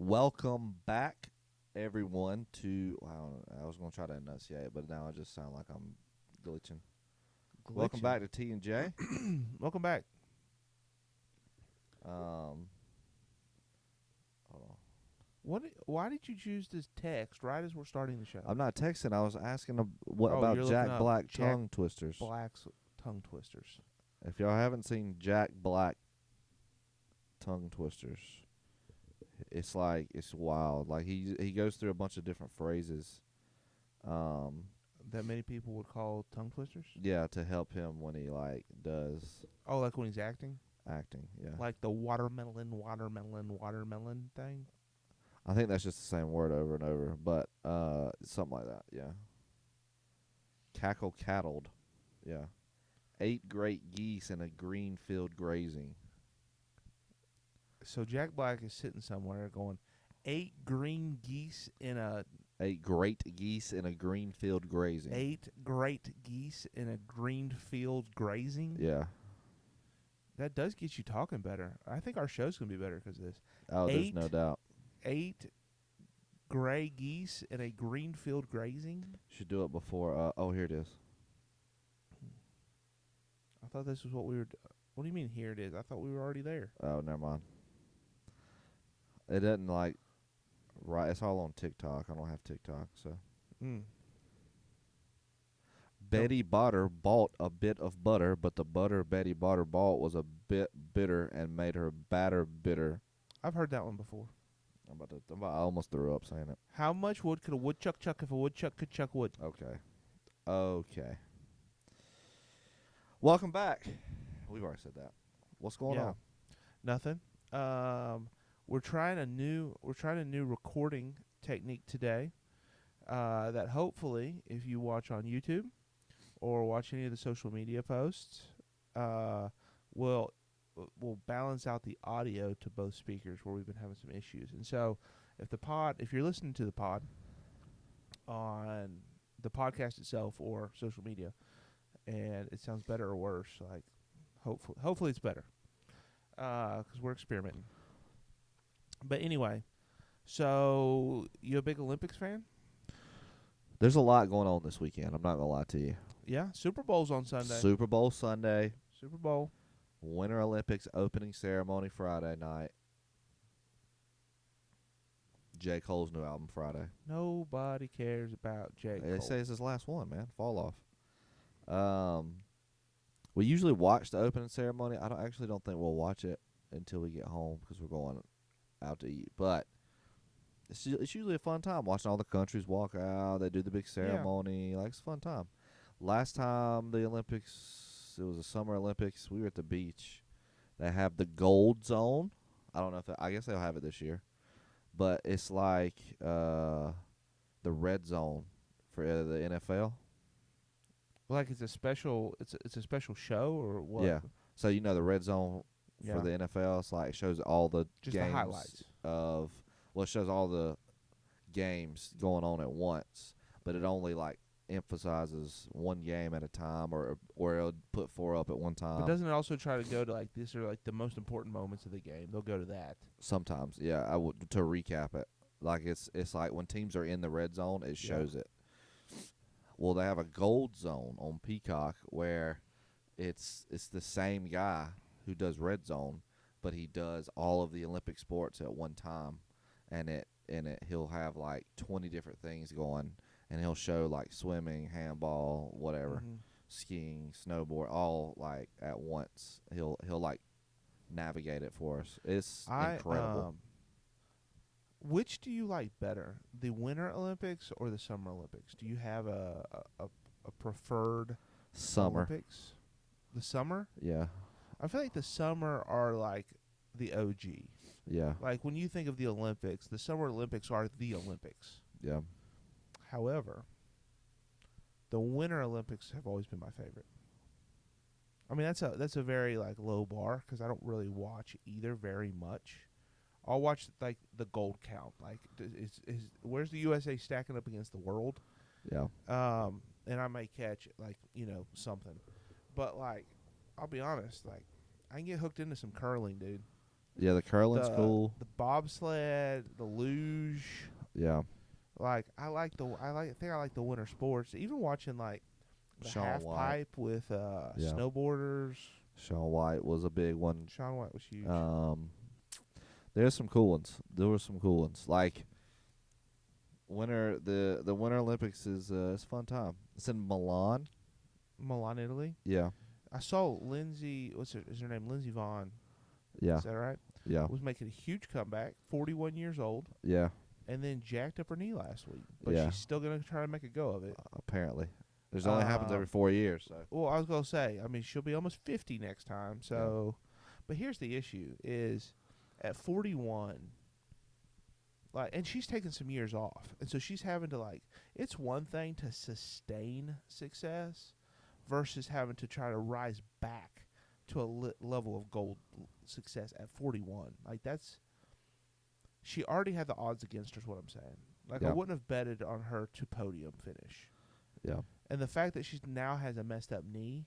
Welcome back, everyone, to. I was going to try to enunciate, but now I just sound like I'm glitching. Welcome back to T and J. Welcome back. Hold on. Why did you choose this text right as we're starting the show? I'm not texting. I was asking what Oh, about you're looking Jack up Black Jack tongue twisters. Black's tongue twisters. If y'all haven't seen Jack Black tongue twisters, it's wild. Like he goes through a bunch of different phrases. That many people would call tongue twisters? Yeah, to help him when he does Oh, like when he's acting? acting. Yeah, Like the watermelon thing? I think that's just the same word over and over, but something like that. Yeah. Cackle cattled. Yeah. 8 great geese in a green field grazing. So Jack Black is sitting somewhere going, 8 green geese in a... 8 great geese in a green field grazing. 8 great geese in a green field grazing? Yeah. That does get you talking better. I think our show's going to be better because of this. Oh, there's no doubt. 8 gray geese in a green field grazing? Should do it before. Here it is. I thought this was what we were... What do you mean here it is? I thought we were already there. Oh, never mind. It doesn't right. It's all on TikTok. I don't have TikTok, so. Betty Botter bought a bit of butter, but the butter Betty Botter bought was a bit bitter and made her batter bitter. I've heard that one before. I almost threw up saying it. How much wood could a woodchuck chuck if a woodchuck could chuck wood? Okay. Welcome back. We've already said that. What's going on? Nothing. We're trying a new recording technique today. That hopefully, if you watch on YouTube or watch any of the social media posts, will balance out the audio to both speakers where we've been having some issues. And so, if you're listening to the pod on the podcast itself or social media, and it sounds better or worse, like hopefully it's better, because we're experimenting. But anyway, so you a big Olympics fan? There's a lot going on this weekend. I'm not going to lie to you. Yeah, Super Bowl's on Sunday. Super Bowl Sunday. Super Bowl. Winter Olympics opening ceremony Friday night. J. Cole's new album Friday. Nobody cares about J. Cole. They say it's his last one, man. Fall off. We usually watch the opening ceremony. I don't think we'll watch it until we get home because we're going out to eat. But it's usually a fun time watching all the countries walk out. They do the big ceremony. Yeah. It's a fun time. Last time the Olympics, it was the Summer Olympics. We were at the beach. They have the gold zone. I don't know if I guess they'll have it this year, but it's like the red zone for the NFL. Like it's a special show or what? Yeah. So the red zone for the NFL, it's like it shows all the just games the highlights of it shows all the games going on at once, but it only emphasizes one game at a time, or it'll put 4 up at one time. But doesn't it also try to go to these are the most important moments of the game? They'll go to that sometimes. Yeah, I would to recap it. It's like when teams are in the red zone, it shows it. Well, they have a gold zone on Peacock where it's the same guy who does red zone, but he does all of the Olympic sports at one time, and he'll have 20 different things going, and he'll show swimming, handball, whatever, skiing, snowboard, all at once. He'll navigate it for us. It's incredible. Which do you like better, the Winter Olympics or the Summer Olympics? Do you have a preferred Summer Olympics? The summer? Yeah. I feel like the summer are the OG. Yeah. When you think of the Olympics, the Summer Olympics are the Olympics. Yeah. However, the Winter Olympics have always been my favorite. I mean, that's a very low bar because I don't really watch either very much. I'll watch the gold count. Where's the USA stacking up against the world? Yeah. And I may catch something, but I'll be honest, I can get hooked into some curling, dude. Yeah, the curling's the cool. the bobsled, the luge. Yeah. Like I think I like the winter sports. Even watching like the Shaun half White. pipe with Yeah. snowboarders. Shaun White was a big one. Shaun White was huge. There's some cool ones. There were some cool ones. Like the Winter Olympics is it's a fun time. It's in Milan. Milan, Italy. Yeah. I saw Lindsay. Is her name? Lindsay Vaughn. Yeah. Is that right? Yeah. Was making a huge comeback. 41 years old, Yeah. and then jacked up her knee last week. But Yeah. she's still gonna try to make a go of it. Apparently. There's only happens every Um, 4 years, so. Well, I was gonna say. I mean, she'll be almost 50 next time. So, but here's the issue: is at 41. Like, and she's taking some years off, and so she's having to like. It's one thing to sustain success, versus having to try to rise back to a level of gold success at 41. Like that's. She already had the odds against her. Is what I'm saying. Like I Yeah. wouldn't have betted on her to podium finish, Yeah. and the fact that she now has a messed up knee,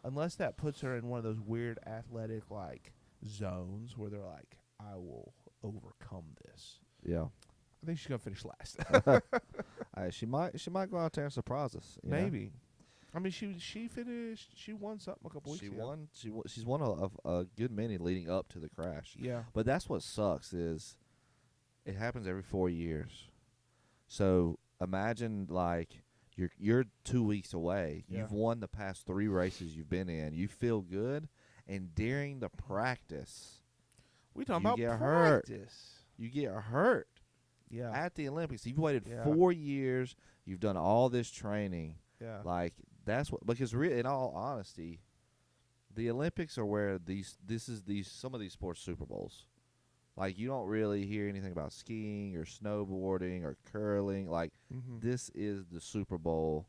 unless that puts her in one of those weird athletic like zones where they're like, I will overcome this. Yeah. I think she's gonna finish last. She might go out there and surprise us. you know? Maybe. I mean, she finished. She won something a couple weeks She ago. won. She's won a good many leading up to the crash. Yeah. But that's what sucks is it happens every 4 years. So imagine like you're 2 weeks away. Yeah. You've won the past 3 races you've been in. You feel good, and during the practice, We talking You about get hurt. practice. you get hurt Yeah. at the Olympics. You've waited Yeah. 4 years. You've done all this training. Yeah. Like that's what because in all honesty, the Olympics are where some of these sports Super Bowls. Like you don't really hear anything about skiing or snowboarding or curling. Like Mm-hmm. this is the Super Bowl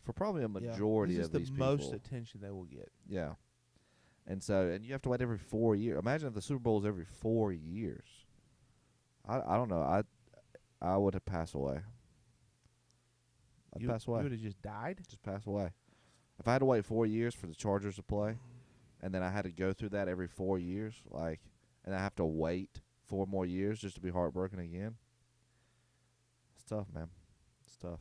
for probably a majority this of is these the people. most attention they will get. Yeah. And you have to wait every 4 years. Imagine if the Super Bowl is every 4 years. I don't know. I would have passed away. I'd pass You away. would have just died. Just pass away. If I had to wait 4 years for the Chargers to play, and then I had to go through that every 4 years, and I have to wait 4 more years just to be heartbroken again, it's tough, man. It's tough.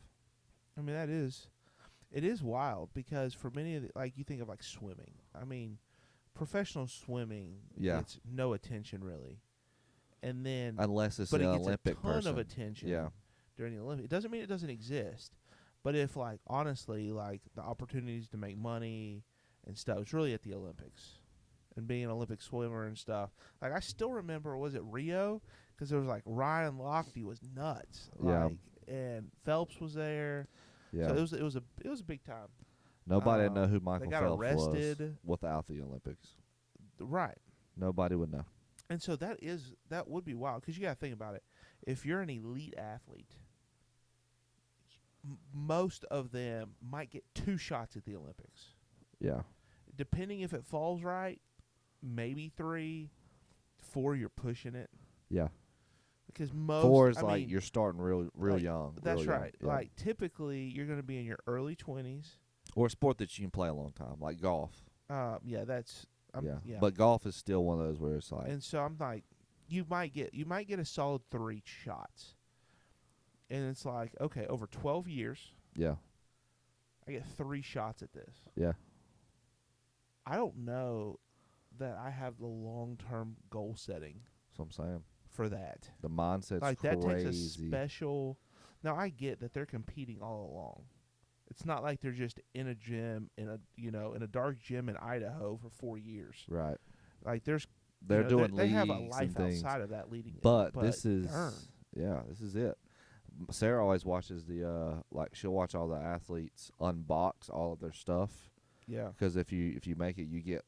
I mean, it is wild because for many of like you think of like swimming. I mean, professional swimming gets no attention really, and then Unless it's but an it gets Olympic a ton person. of attention. Yeah. During the Olympics, it doesn't mean it doesn't exist, but if like honestly, like the opportunities to make money and stuff, it's really at the Olympics, and being an Olympic swimmer and stuff. Like I still remember, was it Rio? Because there was like Ryan Lochte was nuts. Yeah. Like, and Phelps was there. Yeah. So it was a big time. Nobody would know who They Michael got Phelps arrested. was without the Olympics. Right. Nobody would know. And so that would be wild because you got to think about it. If you're an elite athlete, most of them might get 2 shots at the Olympics. Yeah. Depending if it falls right, maybe 3, 4 you're pushing it. Yeah. Because most 4 is I like mean, you're starting real like, young. That's real young. right. Yeah. Like typically you're going to be in your early 20s. Or a sport that you can play a long time, like golf. Yeah, that's yeah. But golf is still one of those where it's like And so I'm like, you might get a solid 3 shots, and it's like, okay, over 12 years, yeah. I get 3 shots at this. Yeah. I don't know that I have the long-term goal setting That's what I'm saying. for that. The mindset's Like crazy. that takes a special. Now I get that they're competing all along. It's not like they're just in a gym in a dark gym in Idaho for 4 years. Right. Like they're doing they have a leagues life and things. outside of that leading. But this is darn. this is it. Sarah always watches the she'll watch all the athletes unbox all of their stuff Yeah. because if you make it, you get.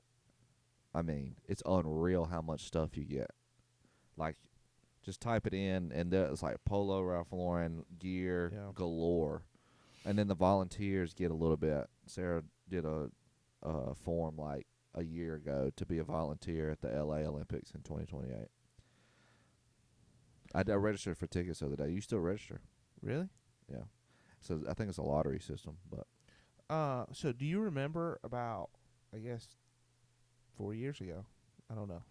I mean, it's unreal how much stuff you get. Like, just type it in, and it's like Polo, Ralph Lauren gear galore, and then the volunteers get a little bit. Sarah did a form like a year ago to be a volunteer at the LA Olympics in 2028. I registered for tickets the other day. You still register? Really? Yeah. So I think it's a lottery system, but So do you remember about, I guess, 4 years ago? I don't know.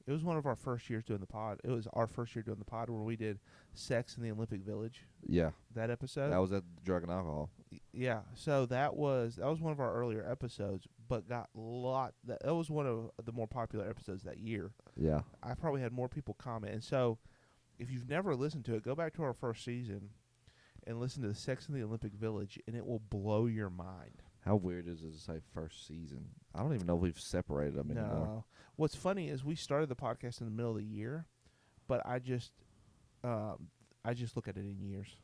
It was one of our first years doing the pod. It was our first year doing the pod where we did sex in the Olympic Village. Yeah. That episode. That was at Drug and Alcohol. Yeah. So that was one of our earlier episodes, but got that was one of the more popular episodes that year. Yeah. I probably had more people comment. And so if you've never listened to it, go back to our first season and listen to the Sex in the Olympic Village, and it will blow your mind. How weird is it to say first season? I don't even know if we've separated them anymore. No. What's funny is we started the podcast in the middle of the year, but I just look at it in years.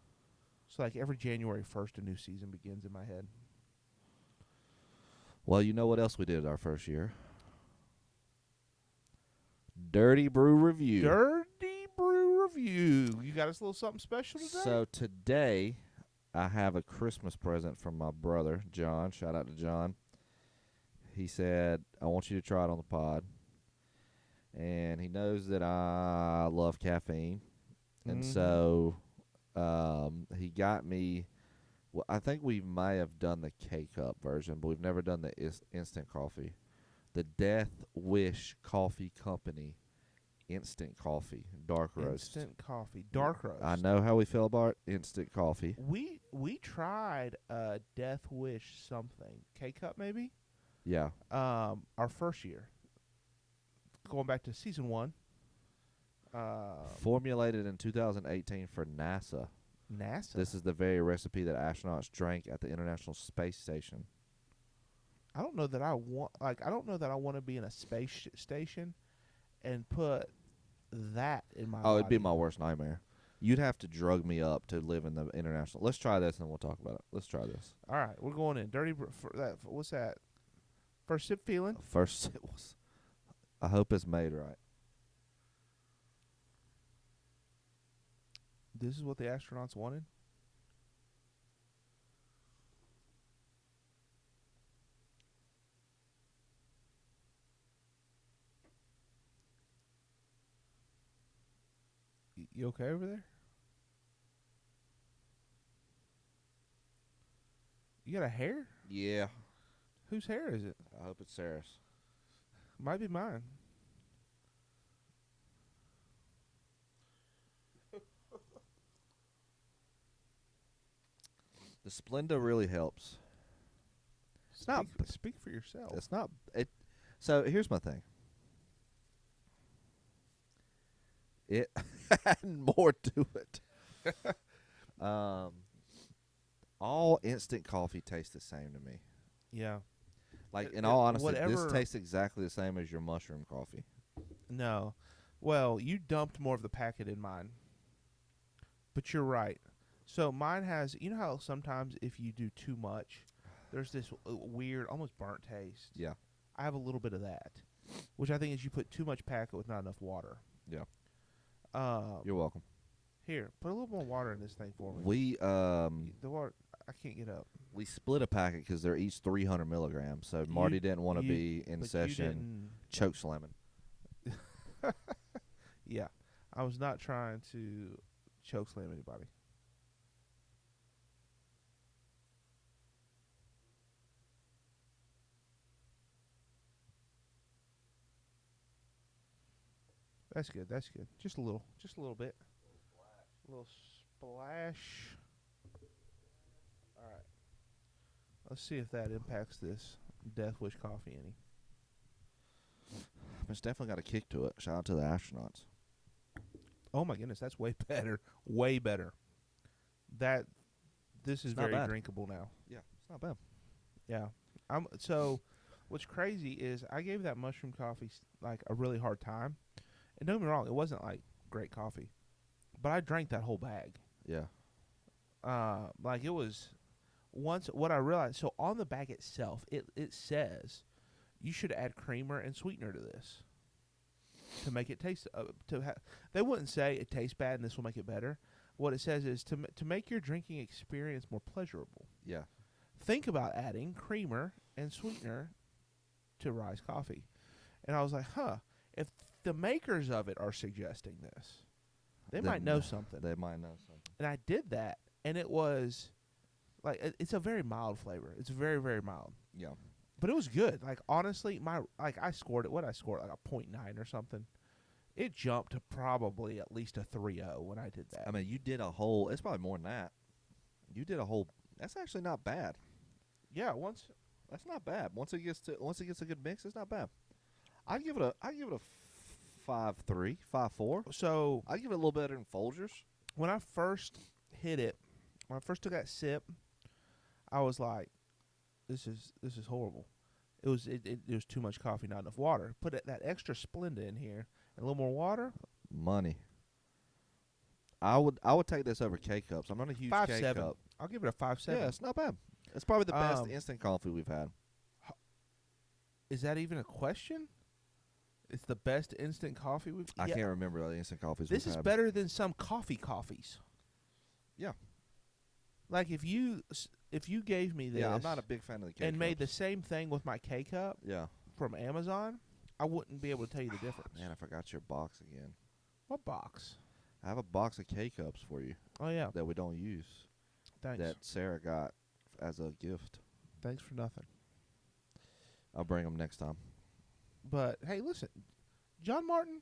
So like every January 1st, a new season begins in my head. Well, you know what else we did our first year? Dirty Brew Review. Dirty Brew Review. You got us a little something special today? So today, I have a Christmas present from my brother, John. Shout out to John. He said, I want you to try it on the pod. And he knows that I love caffeine. And so he got me, well, I think we may have done the K-Cup version, but we've never done the instant coffee. The Death Wish Coffee Company instant coffee, dark roast. Instant coffee, dark roast. I know how we feel about instant coffee. We tried Death Wish something. K-Cup maybe? Yeah. Our first year. Going back to season 1. Formulated in 2018 for NASA. NASA. This is the very recipe that astronauts drank at the International Space Station. I don't know that I want to be in a space station and put that in my Oh, body. it'd be my worst nightmare. You'd have to drug me up to live in the international. Let's try this and we'll talk about it. Let's try this. All right, we're going in. What's that? First sip feeling? First it was. I hope it's made right. This is what the astronauts wanted? You okay over there? You got a hair? Yeah. Whose hair is it? I hope it's Sarah's. Might be mine. The Splenda really helps. It's not. Speak for yourself. It's not. So here's my thing. It had more to it. All instant coffee tastes the same to me. Yeah. Like, in all honesty, whatever- this tastes exactly the same as your mushroom coffee. No. Well, you dumped more of the packet in mine. But you're right. So mine has, you know how sometimes if you do too much, there's this weird, almost burnt taste. Yeah. I have a little bit of that, which I think is you put too much packet with not enough water. Yeah. You're welcome. Here, put a little more water in this thing for me. We The water, I can't get up. we split a packet because they're each 300 milligrams. So Marty didn't want to be in But session choke slamming. Yeah, I was not trying to choke slam anybody. That's good. That's good. Just a little bit. A little splash. All right. Let's see if that impacts this Death Wish coffee any. It's definitely got a kick to it. Shout out to the astronauts. Oh my goodness, that's way better. Way better. This is It's not very bad. drinkable now. Yeah, it's not bad. Yeah. So what's crazy is I gave that mushroom coffee like a really hard time. And don't get me wrong, it wasn't like great coffee. But I drank that whole bag. Yeah. Like it was what I realized, so on the bag itself, it says you should add creamer and sweetener to this to make it taste they wouldn't say it tastes bad and this will make it better. What it says is to make your drinking experience more pleasurable. Yeah. Think about adding creamer and sweetener to Rise Coffee. And I was like, if the makers of it are suggesting this, they might know something. They might know something. And I did that, and it was like it's a very mild flavor. It's very, very mild. Yeah. But it was good. Like honestly, I scored it. What I scored like a 0.9 or something. it jumped to probably at least a 3.0 when I did that. I mean, you did a whole. It's probably more than that. You did a whole. That's actually not bad. Yeah, That's not bad. Once it gets a good mix, it's not bad. I'd give it a 5.3, 5.4. So I'd give it a little better than Folgers. when I first hit it, when I first took that sip, I was like, "This is horrible." It was too much coffee, not enough water. Put that extra Splenda in here and a little more water. Money. I would take this over K cups. I'm not a huge K 5.7. cup. I'll give it a 5.7. Yeah, it's not bad. It's probably the best Um, instant coffee we've had. Is that even a question? It's the best instant coffee we've. I yeah. can't remember the instant coffees This we've is had. better than some coffees. Yeah. Like if you gave me this, Yeah, I'm not a big fan of the K and made the cups. same thing with my K cup Yeah. from Amazon, I wouldn't be able to tell you the difference. Man, I forgot your box again. What box? I have a box of K cups for you Oh yeah, that we don't use thanks. that Sarah got as a gift. Thanks for nothing. I'll bring them next time. But hey, listen, John Martin,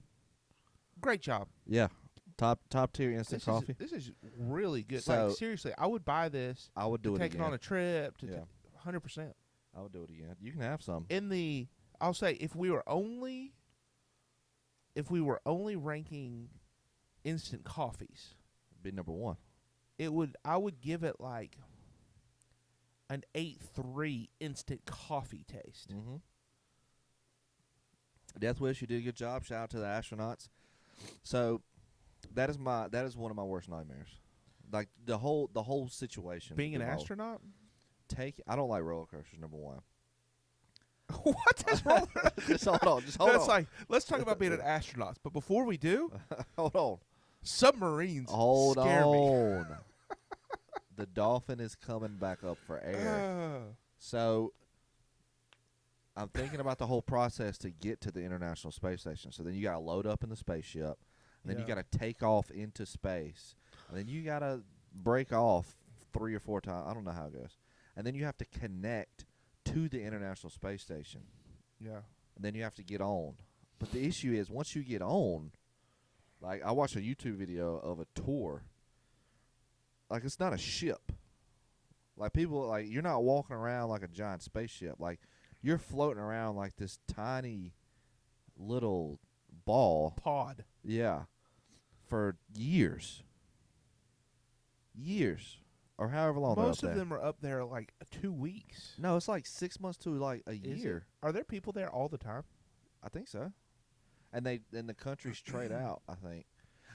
great job. Yeah. Top tier instant coffee. This is really good. So- like seriously, I would buy this I would do to it take again. it on a trip. Yeah. 100%. I would do it again. You can have some. I'll say if we were only ranking instant coffees, Be number one. I would give it like an 8.3 instant coffee taste. Mm-hmm. Death Wish, you did a good job. Shout out to the astronauts. So that is one of my worst nightmares. Like the whole situation. Being an involved. astronaut? I don't like roller coasters. Number one. What is wrong? Just hold on. That's like, let's talk about being an astronaut. But before we do, Hold on. submarines Hold scare me. on. The dolphin is coming back up for air. So I'm thinking about the whole process to get to the International Space Station. So then you got to load up in the spaceship. And then you Yeah. got to take off into space. And then you got to break off 3 or 4 times. I don't know how it goes. And then you have to connect to the International Space Station. Yeah. And then you have to get on. But the issue is once you get on, like I watched a YouTube video of a tour. Like it's not a ship. Like people like you're not walking around like a giant spaceship. Like you're floating around like this tiny little ball. Pod. Yeah. For years. Years. Or however long Most they're of up there. them are up there like 2 weeks. No, it's like 6 months to like a Is year. it? Are there people there all the time? I think so. And the countries trade out, I think.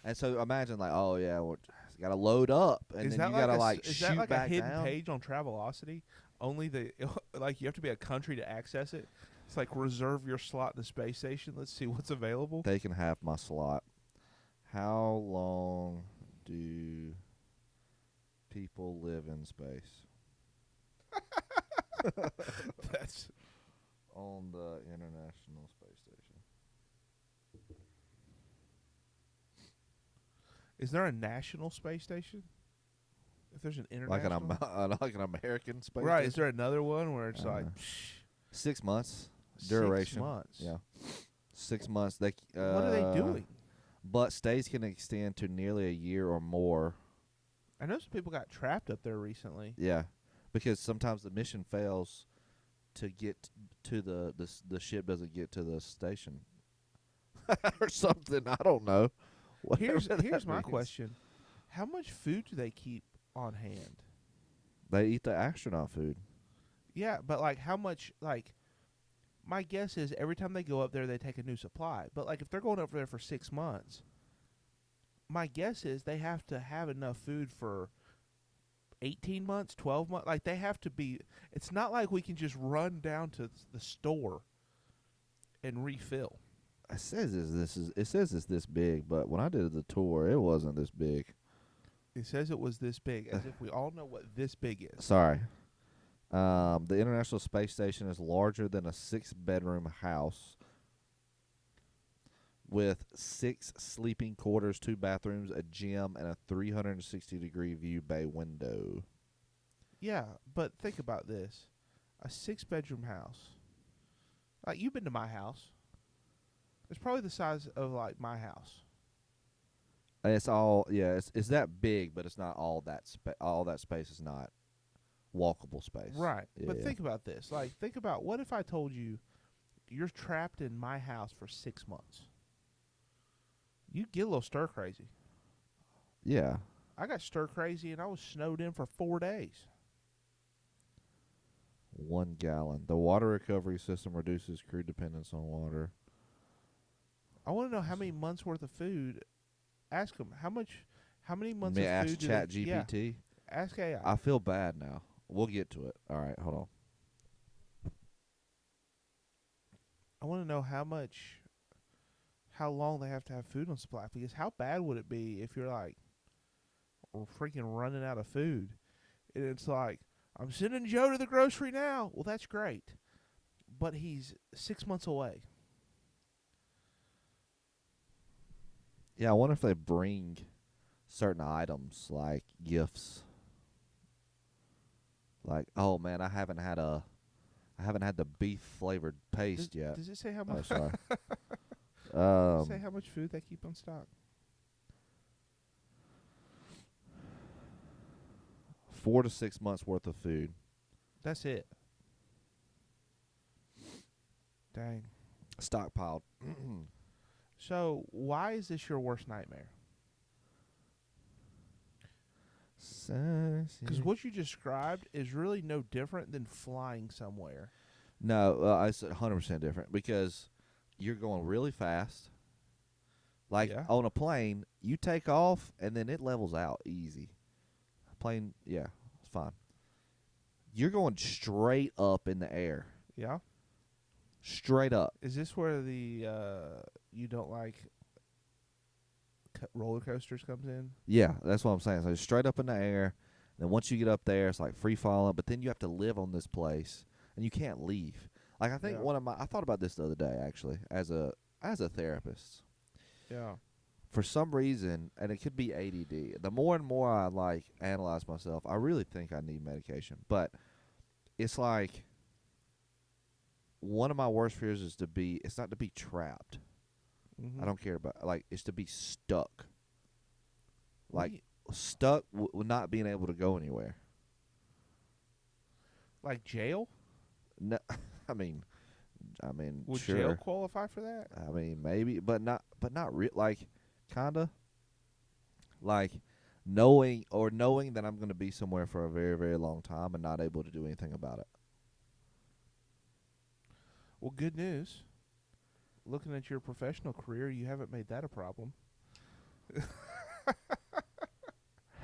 And so imagine like, oh yeah, well, got to load up, and Is then that you got to a, like is shoot that like back a hidden down. page on Travelocity? Only like you have to be a country to access it. It's like reserve your slot in the space station. Let's see what's available. They can have my slot. How long do people live in space? That's On the International Space Station. Is there a national space station? If there's an international, Like an American space right? station? Is there another one where it's like 6 months 6 duration. months? Yeah. 6 months. What What are they doing? But stays can extend to nearly a year or more. I know some people got trapped up there recently. Yeah, because sometimes the mission fails to get to the ship doesn't get to the station or something. I don't know. Here's Whatever that my means. question: how much food do they keep on hand? They eat the astronaut food. Yeah, but like how much? Like, my guess is every time they go up there, they take a new supply. But like if they're going up there for 6 months, my guess is they have to have enough food for 18 months, 12 months. Like they have to be. It's not like we can just run down to the store and refill. It says it's this big, but when I did the tour, it wasn't this big. It says it was this big, as if we all know what this big is. Sorry. The International Space Station is larger than a 6-bedroom house with 6 sleeping quarters, 2 bathrooms, a gym, and a 360-degree view bay window. Yeah, but think about this: a 6-bedroom house. Like you've been to my house. It's probably the size of like my house. And it's all it's that big, but it's not all that all that space is not walkable space. Right. Yeah, But yeah. think about this. Like, think about what if I told you you're trapped in my house for 6 months? You'd get a little stir crazy. Yeah. I got stir crazy and I was snowed in for 4 days. 1 gallon. The water recovery system reduces crew dependence on water. I want to know how many months worth of food. Ask them how many months May of I ask food do Chat they? Yeah, GPT? ask AI. I feel bad now. We'll get to it. All right, hold on. I want to know how long they have to have food on supply. Because how bad would it be if you're like, we're freaking running out of food, and it's like, I'm sending Joe to the grocery now. Well, that's great, but he's 6 months away. Yeah, I wonder if they bring certain items like gifts. Like, oh man, I haven't had the beef flavored paste yet. Does it say how Oh, much? sorry. Does it say how much food they keep on stock? 4 to 6 months worth of food. That's it. Dang. Stockpiled. So why is this your worst nightmare? Because what you described is really no different than flying somewhere. No, it's 100% different because you're going really fast. Like Yeah. on a plane, you take off and then it levels out easy. Plane, yeah, it's fine. You're going straight up in the air. Yeah. Straight up. Is this where the you don't like roller coasters comes in? Yeah, that's what I'm saying. So it's straight up in the air. Then once you get up there, it's like free falling. But then you have to live on this place, and you can't leave. Like I think I thought about this the other day actually as a therapist. Yeah. For some reason, and it could be ADD. The more and more I like analyze myself, I really think I need medication. But it's like one of my worst fears is it's not to be trapped. Mm-hmm. I don't care about it's to be stuck. What Like do you- stuck with not being able to go anywhere. like jail? No, I mean, Would sure. jail qualify for that? I mean, maybe, but not like, kinda, like knowing that I'm going to be somewhere for a very, very long time and not able to do anything about it. Well, good news. Looking at your professional career, you haven't made that a problem.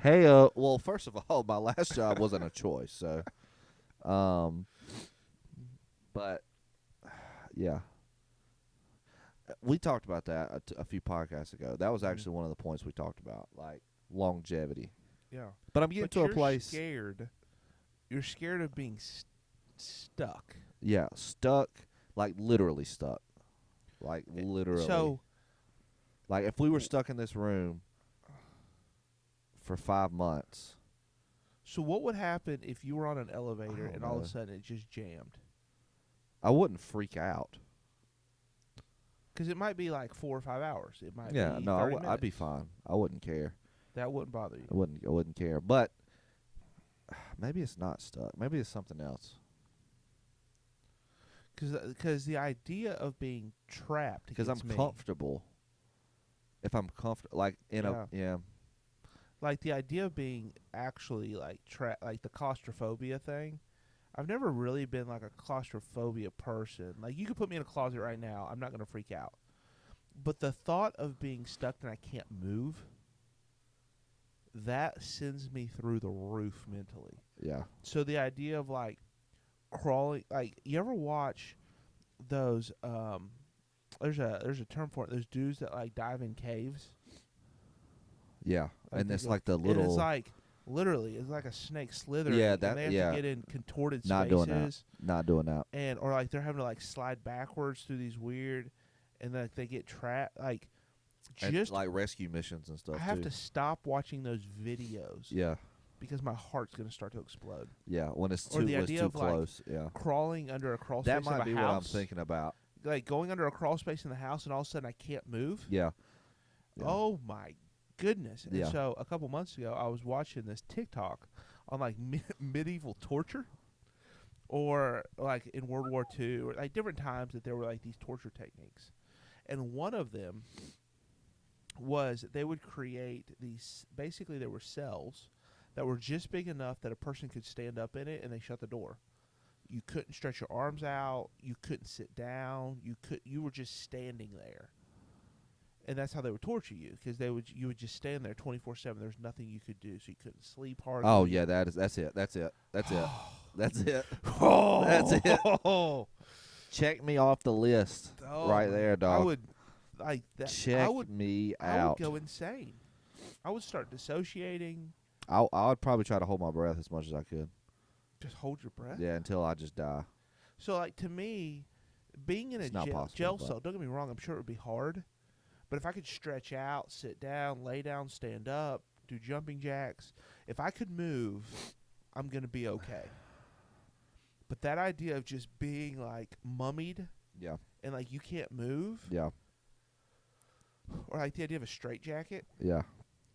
Hey, well, first of all, my last job wasn't a choice, so, but yeah, we talked about that a few podcasts ago. That was actually one of the points we talked about, like longevity. Yeah. But I'm getting But to you're a place. scared. You're scared of being stuck. Yeah, stuck, like literally stuck, like literally. So, like if we were stuck in this room for 5 months. so what would happen if you were on an elevator don't and all of know. a sudden it just jammed? I wouldn't freak out. Because it might be like 4 or 5 hours. It might Yeah, be no, 30 I'd be minutes. fine. I wouldn't care. That wouldn't bother you. I wouldn't care. But maybe it's not stuck. Maybe it's something else. Because the idea of being trapped Because I'm gets me. comfortable. If I'm comfortable, like Like the idea of being actually like like the claustrophobia thing. I've never really been like a claustrophobia person. Like you could put me in a closet right now, I'm not gonna freak out. But the thought of being stuck and I can't move, that sends me through the roof mentally. yeah, So the idea of like crawling, like you ever watch those? There's a term for it. Those dudes that like dive in caves. yeah, Like and they it's go- like the and little. it's like literally, it's like a snake slithering. Yeah, and that- they have yeah. to get in contorted Not spaces, doing that. Not doing that. and or like they're having to like slide backwards through these weird, and like they get trapped. Like And just like rescue missions and stuff I have too. to stop watching those videos Yeah, because my heart's gonna start to explode. yeah. When it's Or too the when it's idea too of, like, close. Yeah, Crawling under a crawl that space of might a be house. what I'm thinking about. like going under a crawl space in the house, and all of a sudden I can't move. Yeah. Yeah. Oh my goodness! And Yeah. so a couple months ago, I was watching this TikTok on like medieval torture, or like in World War II, or like different times that there were like these torture techniques. And one of them was they would create these. Basically, there were cells that were just big enough that a person could stand up in it, and they shut the door. You couldn't stretch your arms out. You couldn't sit down. You were just standing there. And that's how they would torture you, because you would just stand there 24/7. There's nothing you could do, so you couldn't sleep hardly. Oh yeah, that's it. That's it. That's it. That's it. Oh, That's it. Check me off the list right there, dog. I would like that. Check me I out. would go insane. I would start dissociating. I would probably try to hold my breath as much as I could. Just hold your breath. Yeah, until I just die. So like to me, being in It's a not jail possible, but- cell. Don't get me wrong. I'm sure it would be hard. But if I could stretch out, sit down, lay down, stand up, do jumping jacks, if I could move, I'm going to be okay. But that idea of just being like mummied Yeah. and like you can't move, Yeah. or like the idea of a straitjacket. Yeah.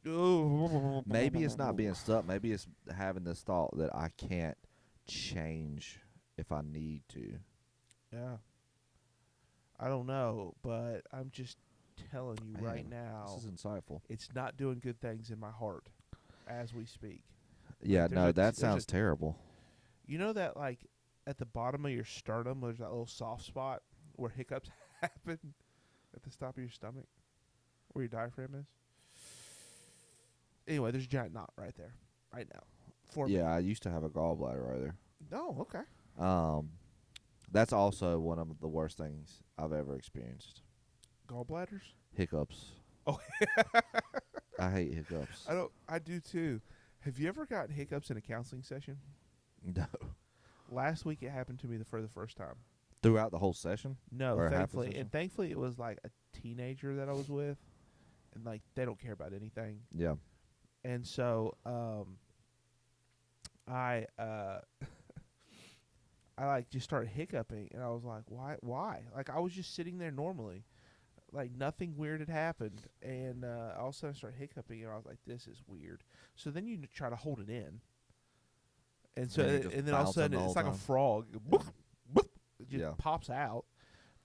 Ooh. Maybe it's not being stuck. Maybe it's having this thought that I can't change if I need to. Yeah. I don't know, but I'm just telling you right Man, now, This is insightful. it's not doing good things in my heart as we speak. Yeah, there's no, that there's sounds terrible. You know that like at the bottom of your sternum, there's that little soft spot where hiccups happen at the top of your stomach, where your diaphragm is. Anyway, there's a giant knot right there, right now. For me. Yeah, I used to have a gallbladder right there. Oh, okay. That's also one of the worst things I've ever experienced. Gallbladders? Hiccups. Oh, I hate hiccups. I do too. Have you ever gotten hiccups in a counseling session? No. Last week it happened to me for the first time. Throughout the whole session? No, Or half the thankfully, session? and thankfully it was like a teenager that I was with, and like they don't care about anything. Yeah. And so, I I like just started hiccuping, and I was like, why? Like I was just sitting there normally, like nothing weird had happened, and all of a sudden I started hiccuping, and I was like, this is weird. So then you try to hold it in, and so And you're just and then all of a bouncing sudden the it's whole like a time. frog. It just Yeah. pops out.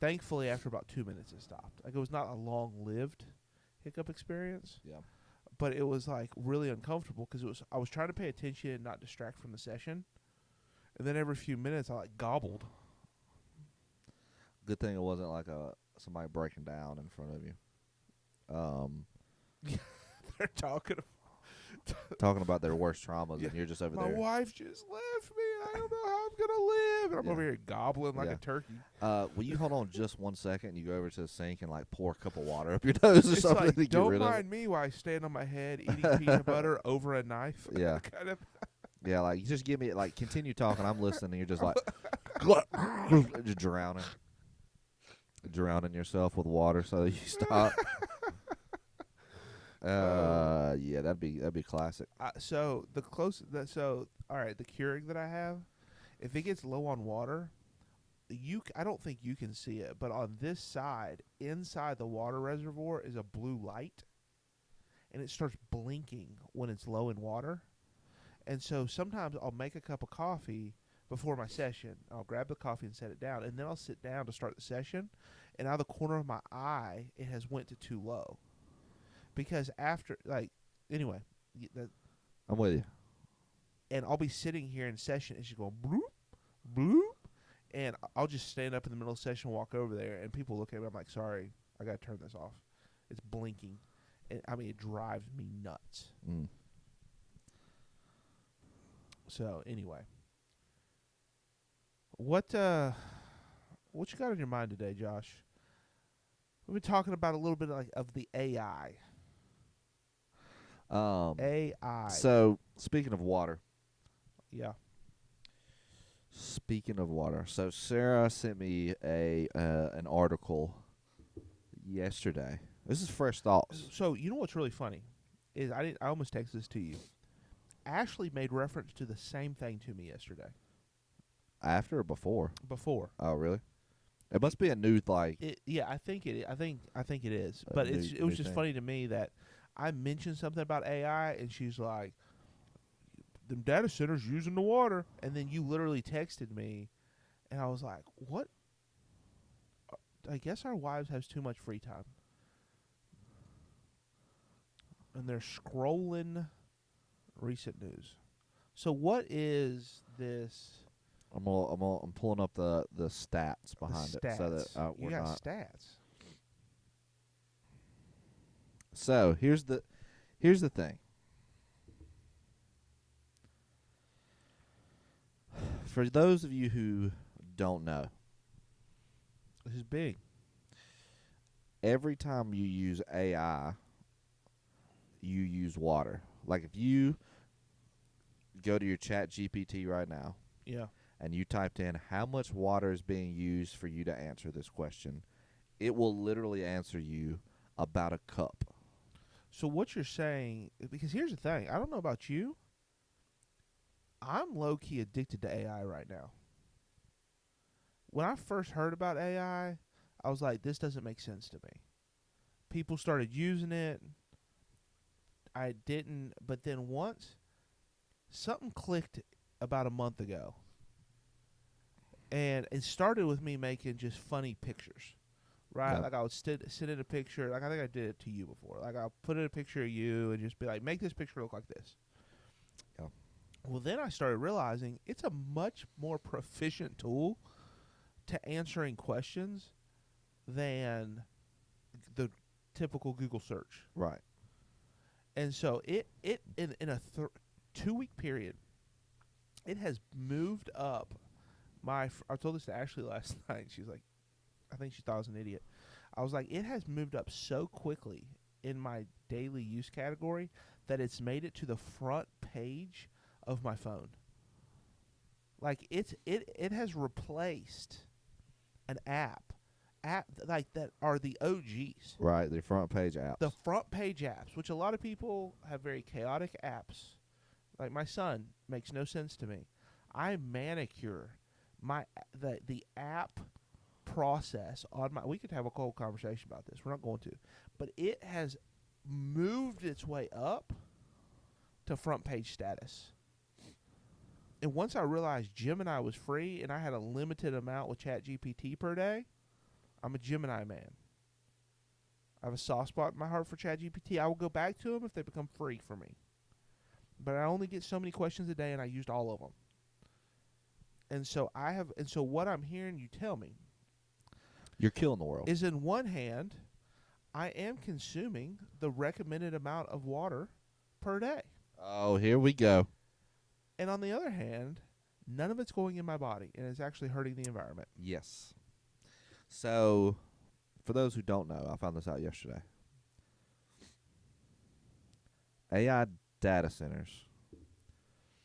Thankfully, after about 2 minutes, it stopped. Like it was not a long-lived hiccup experience. Yeah. But it was like really uncomfortable because I was trying to pay attention and not distract from the session, and then every few minutes I like gobbled. Good thing it wasn't like somebody breaking down in front of you. They're talking. Talking about their worst traumas, and you're just over My there. wife just left me. I don't know how I'm gonna live. And I'm Yeah. over here gobbling like Yeah. a turkey. Will you hold on just 1 second? And you go over to the sink and like pour a cup of water up your nose or It's something like, to get don't rid of it. mind me while I stand on my head eating peanut butter over a knife. Yeah. kind of. Yeah, like you just give me like continue talking. I'm listening. And you're just like just drowning yourself with water so that you stop. Yeah, that'd be classic. So all right, the Keurig that I have, if it gets low on water, I don't think you can see it, but on this side, inside the water reservoir is a blue light, and it starts blinking when it's low in water. And so sometimes I'll make a cup of coffee before my session. I'll grab the coffee and set it down, and then I'll sit down to start the session, and out of the corner of my eye, it has went to too low. Because after, like, anyway, I'm with you. and I'll be sitting here in session, and she's going bloop, bloop, and I'll just stand up in the middle of session, walk over there, and people look at me. I'm like, sorry, I gotta turn this off. It's blinking, and I mean, it drives me nuts. Mm. So anyway, what you got on your mind today, Josh? We've been talking about a little bit of the AI. AI. So speaking of water. Yeah. Speaking of water, so Sarah sent me an article yesterday. This is fresh thoughts. So you know what's really funny is I almost texted this to you. Ashley made reference to the same thing to me yesterday. After or before? Before. Oh, really? It must be a new like Yeah, I think it. I think it is. a But new it was new just thing. funny to me that I mentioned something about AI, and she's like, "Them data centers using the water," and then you literally texted me, and I was like, "What? I guess our wives has too much free time." And they're scrolling recent news. So what is this? I'm pulling up the stats The behind it so that stats. You we're got not. stats. So here's the thing. For those of you who don't know, This is big. every time you use AI, you use water. Like if you go to your Chat GPT right now Yeah. and you typed in how much water is being used for you to answer this question, it will literally answer you about a cup. So what you're saying? Because here's the thing. I don't know about you. I'm low key addicted to AI right now. When I first heard about I was like, this doesn't make sense to me. People started using it. I didn't, but then once something clicked about a month ago, and it started with me making just funny pictures. Right, Yep. like I would sit in a picture. Like I think I did it to you before. Like I'll put in a picture of you and just be like, make this picture look like this. Yep. Well, then I started realizing it's a much more proficient tool to answering questions than the typical Google search. Right. And so it in a 2 week period, it has moved up. I told this to Ashley last night. She's like, I think she thought I was an idiot. I was like, it has moved up so quickly in my daily use category that it's made it to the front page of my phone. Like it has replaced an app like that are the OGs. Right. The front page The apps. front page apps, which a lot of people have very chaotic apps. Like my son makes no sense to me. I manicure my the app process on my. We could have a whole conversation about this. We're not going to, but it has moved its way up to front page status. And once I realized Gemini was free and I had a limited amount with ChatGPT per day, I'm a Gemini man. I have a soft spot in my heart for ChatGPT. I will go back to them if they become free for me. But I only get so many questions a day, and I used all of them. And so what I'm hearing you tell me You're killing the world. is, in one hand, I am consuming the recommended amount of water per day. Oh, here we go. And on the other hand, none of it's going in my body, and it's actually hurting the environment. Yes. So, for those who don't know, I found this out yesterday. AI data centers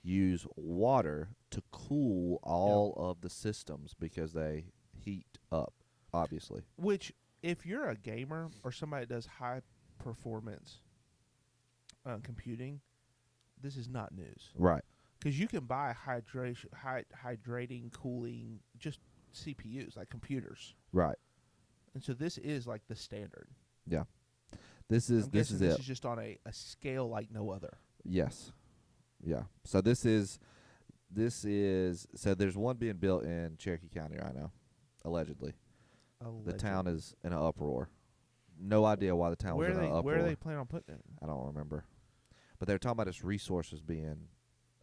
use water to cool all of the systems because they heat up, obviously. Which, if you're a gamer or somebody that does high performance computing, this is not news. Right. Because you can buy hydrating, cooling, just CPUs, like computers. Right. And so this is like the standard. Yeah. This is I'm this guessing is this it. is just on a scale like no other. Yes. Yeah. So so there's one being built in Cherokee County right now, allegedly. The town is in an uproar. No idea why the town was in an uproar. Where are they planning on putting it? I don't remember. But they were talking about its resources being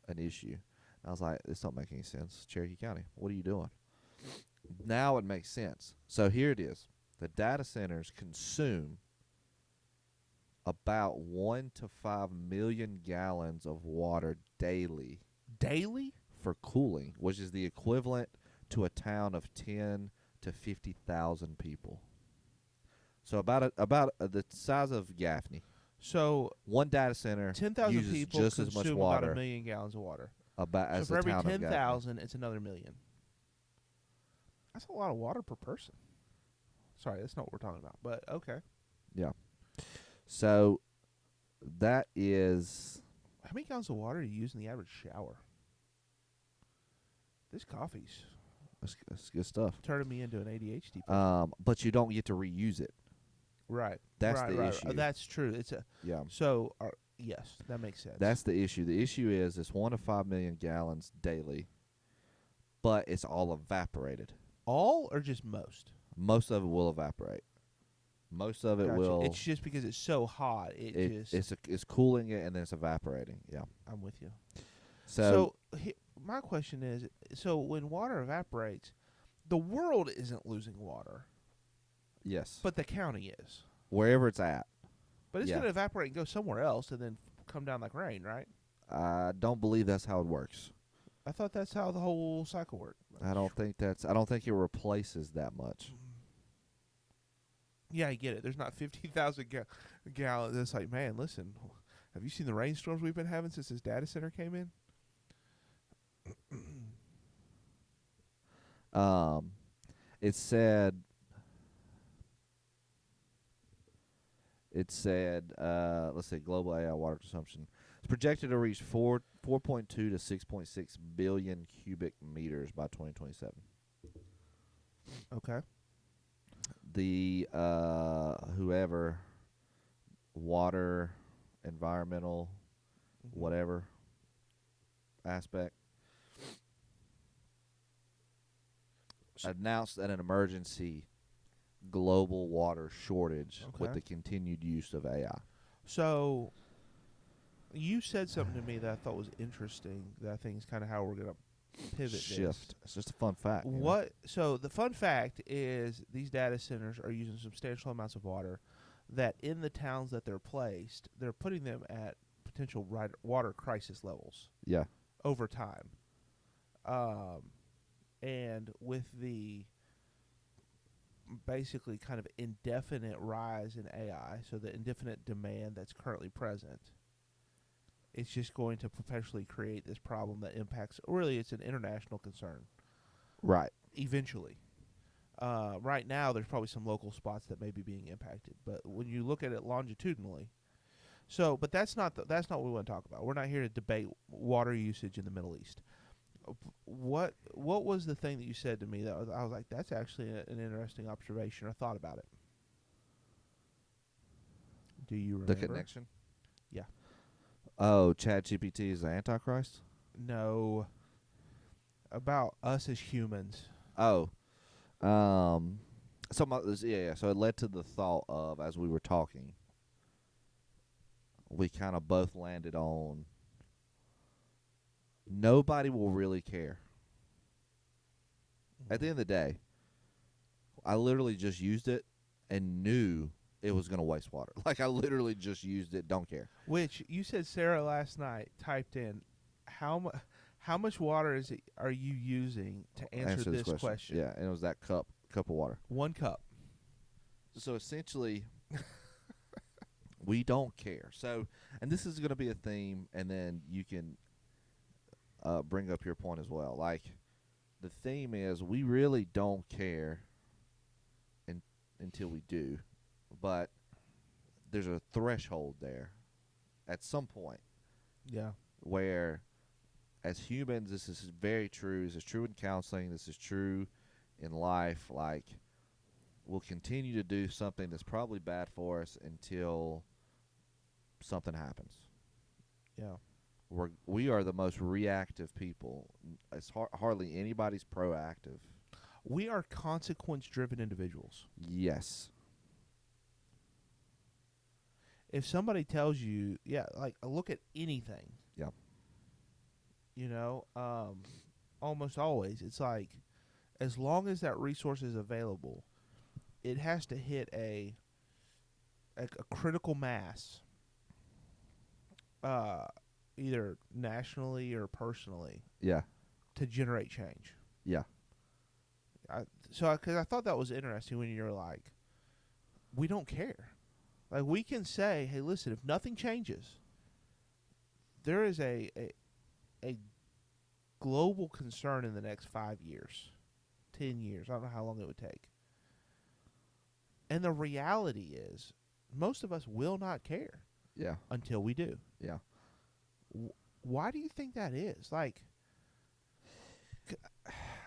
an issue. And I was like, this don't make any sense. Cherokee County, what are you doing? Now it makes sense. So here it is. The data centers consume about 1 to 5 million gallons of water daily Daily? for cooling, which is the equivalent to a town of 10 to 50,000 people. So about the size of Gaffney. So One data center 10,000 uses people just as much consume about water 1,000,000 gallons of water. as So for the every town of Gaffney. 10,000, it's another million. That's a lot of water per person. Sorry, that's not what we're talking about. But okay. Yeah. So that is How many gallons of water do you use in the average shower? This coffee's That's good stuff. Turning me into an ADHD person. But you don't get to reuse it. Right. That's right, the right. issue. That's true. It's a Yeah. so. Yes, that makes sense. That's the issue. The issue is it's 1 to 5 million gallons daily, but it's all evaporated. all or just most. Most of it will evaporate. Most of it Gotcha. will. It's just because it's so hot. It's cooling it and then it's evaporating. Yeah. I'm with you. So, My question is: so when water evaporates, the world isn't losing water, yes, but the county is. wherever it's at. But it's Yeah. going to evaporate and go somewhere else, and then come down like rain, right? I don't believe that's how it works. I thought that's how the whole cycle worked. I don't think it replaces that much. Yeah, I get it. There's not 50,000 gallons. It's like, man, listen, have you seen the rainstorms we've been having since this data center came in? It said let's see, global AI water consumption. It's projected to reach 4.2 to 6.6 billion cubic meters by 2027. Okay. The whoever water environmental whatever aspect announced an emergency global water shortage with the continued use of AI. So, you said something to me that I thought was interesting. That I think is kind of how we're going to pivot Shift. this. It's just a fun fact. So the fun fact is these data centers are using substantial amounts of water. That in the towns that they're placed, they're putting them at potential water crisis levels. Yeah. Over time, and with the basically kind of indefinite rise in AI, so the indefinite demand that's currently present, it's just going to perpetually create this problem that impacts. Really, it's an international concern. Right. Eventually, right now, there's probably some local spots that may be being impacted, but when you look at it longitudinally, but that's not what we want to talk about. We're not here to debate water usage in the Middle East. What was the thing that you said to me that I was like, that's actually an interesting observation or thought about it? Do you remember? The connection? Yeah. Oh, ChatGPT is the Antichrist? No. About us as humans. Oh. So it led to the thought of, as we were talking, we kind of both landed on nobody will really care. At the end of the day, I literally just used it and knew it was going to waste water. Like, I literally just used it, don't care. Which, you said Sarah last night typed in, how much water are you using to answer this question? Yeah, and it was that cup of water. 1 cup. So essentially, we don't care. So, and this is going to be a theme, and then you can bring up your point as well. Like, the theme is we really don't care until we do, but there's a threshold there at some point. Yeah. Where, as humans, this is very true. This is true in counseling. This is true in life. Like, we'll continue to do something that's probably bad for us until something happens. Yeah. We are the most reactive people. It's hardly anybody's proactive. We are consequence-driven individuals. Yes. If somebody tells you, like, look at anything. Yeah. You know, almost always, it's like, as long as that resource is available, it has to hit a critical mass, either nationally or personally. Yeah. To generate change. Yeah. Because I thought that was interesting when you're like, we don't care. Like, we can say, hey, listen, if nothing changes, there is a global concern in the next 5 years, 10 years. I don't know how long it would take. And the reality is, most of us will not care. Yeah. Until we do. Yeah. Why do you think that is? Like,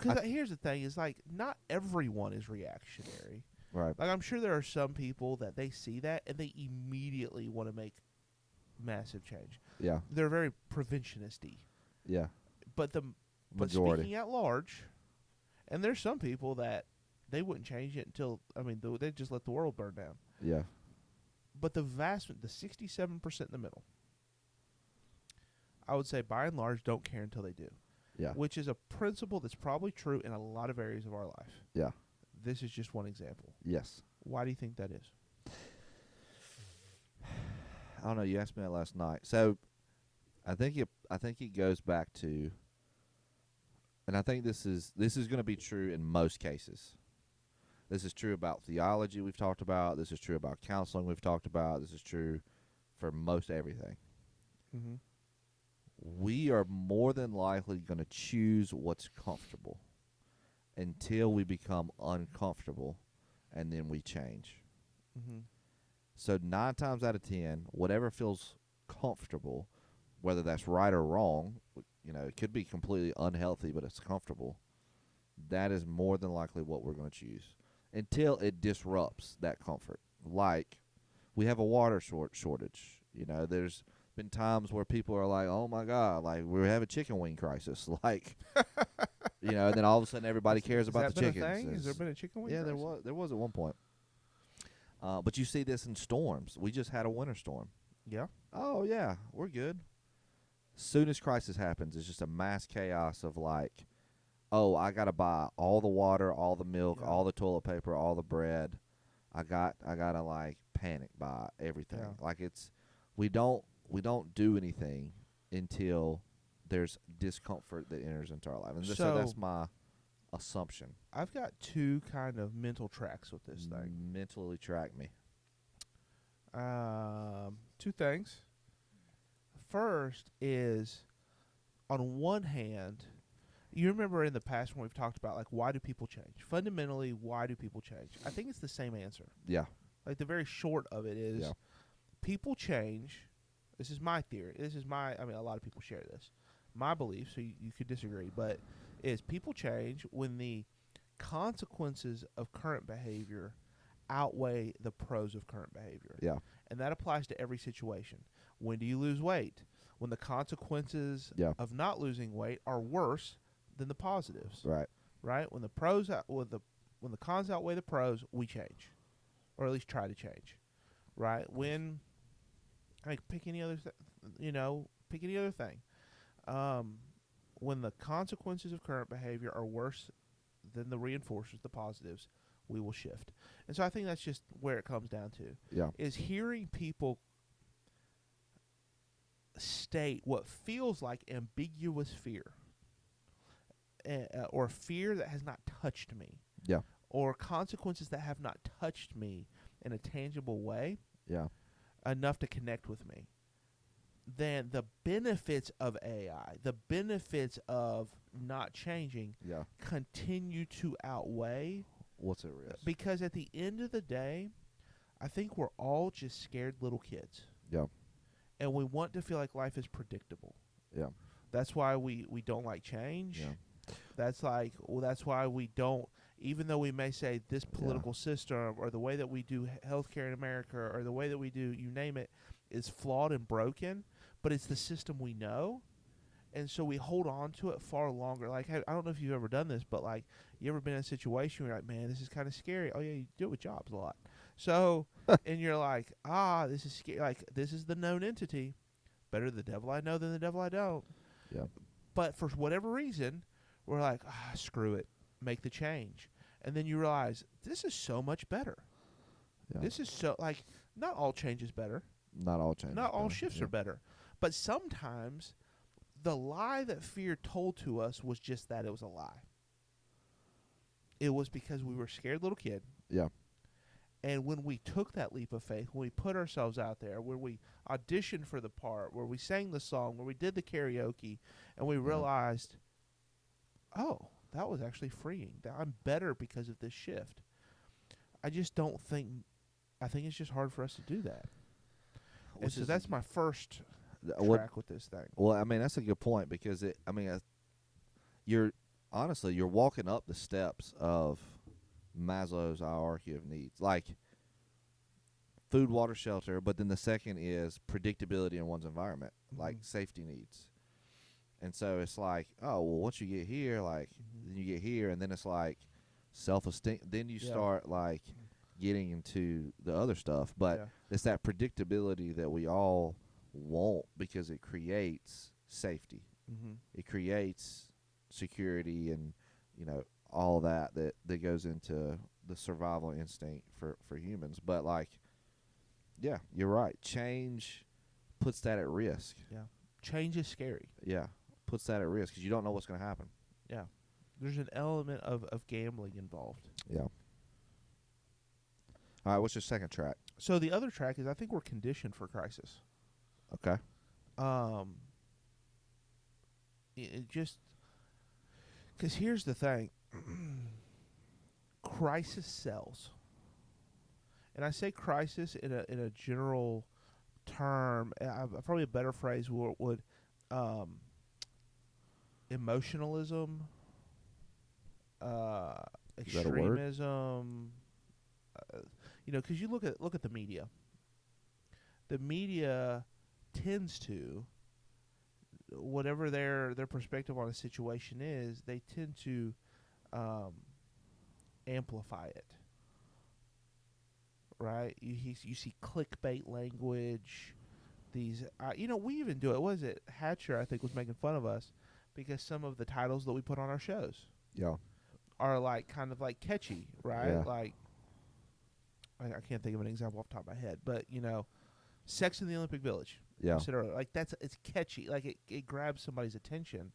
Because here's the thing: is like not everyone is reactionary. Right. Like I'm sure there are some people that they see that and they immediately want to make massive change. Yeah. They're very preventionisty. Yeah. But Majority. speaking at large, and there's some people that they wouldn't change it until they just let the world burn down. Yeah. But the 67% in the middle, I would say by and large don't care until they do. Yeah. Which is a principle that's probably true in a lot of areas of our life. Yeah. This is just one example. Yes. Why do you think that is? I don't know. You asked me that last night. So I think it goes back to, and I think this is going to be true in most cases. This is true about theology we've talked about. This is true about counseling we've talked about. This is true for most everything. Mm-hmm. We are more than likely going to choose what's comfortable until we become uncomfortable, and then we change. Mm-hmm. So 9 times out of 10, whatever feels comfortable, whether that's right or wrong, it could be completely unhealthy, but it's comfortable. That is more than likely what we're going to choose until it disrupts that comfort. Like, we have a water shortage. There's been times where people are like, "Oh my God, like we have a chicken wing crisis." Like, and then all of a sudden everybody cares about the chickens. Has there been a chicken wing? Yeah, crisis? there was at one point. But you see this in storms. We just had a winter storm. Yeah. Oh yeah, we're good. Soon as crisis happens, it's just a mass chaos of like, oh, I gotta buy all the water, all the milk, all the toilet paper, all the bread. I gotta like panic buy everything. Yeah. Like we don't do anything until there's discomfort that enters into our life, and so that's my assumption. I've got two kind of mental tracks with this thing. Mentally track me. Two things. First is, on one hand, you remember in the past when we've talked about like why do people change? Fundamentally, why do people change? I think it's the same answer. Yeah. Like the very short of it is, people change. This is my theory. A lot of people share this. My belief, so you could disagree, but is people change when the consequences of current behavior outweigh the pros of current behavior. Yeah. And that applies to every situation. When do you lose weight? When the consequences of not losing weight are worse than the positives. Right. Right? When the cons outweigh the pros, we change. Or at least try to change. Right? When pick any other thing. When the consequences of current behavior are worse than the reinforcers, the positives, we will shift. And so I think that's just where it comes down to. Yeah. Is hearing people state what feels like ambiguous fear, or fear that has not touched me. Yeah. Or consequences that have not touched me in a tangible way. Yeah. Enough to connect with me. Then the benefits of AI, the benefits of not changing, continue to outweigh what's at risk. Because at the end of the day, I think we're all just scared little kids. Yeah. And we want to feel like life is predictable. Yeah. That's why we don't like change. Yeah. That's why we don't, even though we may say this political system or the way that we do healthcare in America or the way that we do, you name it, is flawed and broken, but it's the system we know. And so we hold on to it far longer. Like, I don't know if you've ever done this, but like, you ever been in a situation where you're like, man, this is kind of scary. Oh yeah, you do it with jobs a lot. So, and you're like, this is scary. Like, this is the known entity. Better the devil I know than the devil I don't. Yeah. But for whatever reason, we're like, screw it, make the change. And then you realize, this is so much better. Yeah. This is so, like, not all change is better. Not all change. Not all shifts are better. But sometimes the lie that fear told to us was just that it was a lie. It was because we were a scared little kid. Yeah. And when we took that leap of faith, when we put ourselves out there, where we auditioned for the part, where we sang the song, where we did the karaoke, and we realized, oh, that was actually freeing. That I'm better because of this shift. I think it's just hard for us to do that. And so that's my first track with this thing. Well, I mean, that's a good point because honestly, you're walking up the steps of Maslow's hierarchy of needs, like food, water, shelter. But then the second is predictability in one's environment, like safety needs. And so it's like, oh well, once you get here, like then you get here, and then it's like self-esteem. Then you start like getting into the other stuff. But it's that predictability that we all want because it creates safety. It creates security, and all that goes into the survival instinct for humans. But like, yeah, you're right. Change puts that at risk. Yeah. Change is scary. Yeah, puts that at risk because you don't know what's going to happen. Yeah. There's an element of gambling involved. Yeah. All right, what's your second track? So the other track is I think we're conditioned for crisis. Okay. It just because here's the thing, crisis sells, and I say crisis in a general term. Probably a better phrase would emotionalism, extremism. Because you look at the media. The media tends to, whatever their perspective on a situation is, they tend to amplify it. Right? You see clickbait language. These, we even do it. What is it? Hatcher, I think, was making fun of us because some of the titles that we put on our shows, are like kind of like catchy, right? Yeah. Like, I can't think of an example off the top of my head, but Sex in the Olympic Village. Yeah. Like it's catchy. Like it grabs somebody's attention,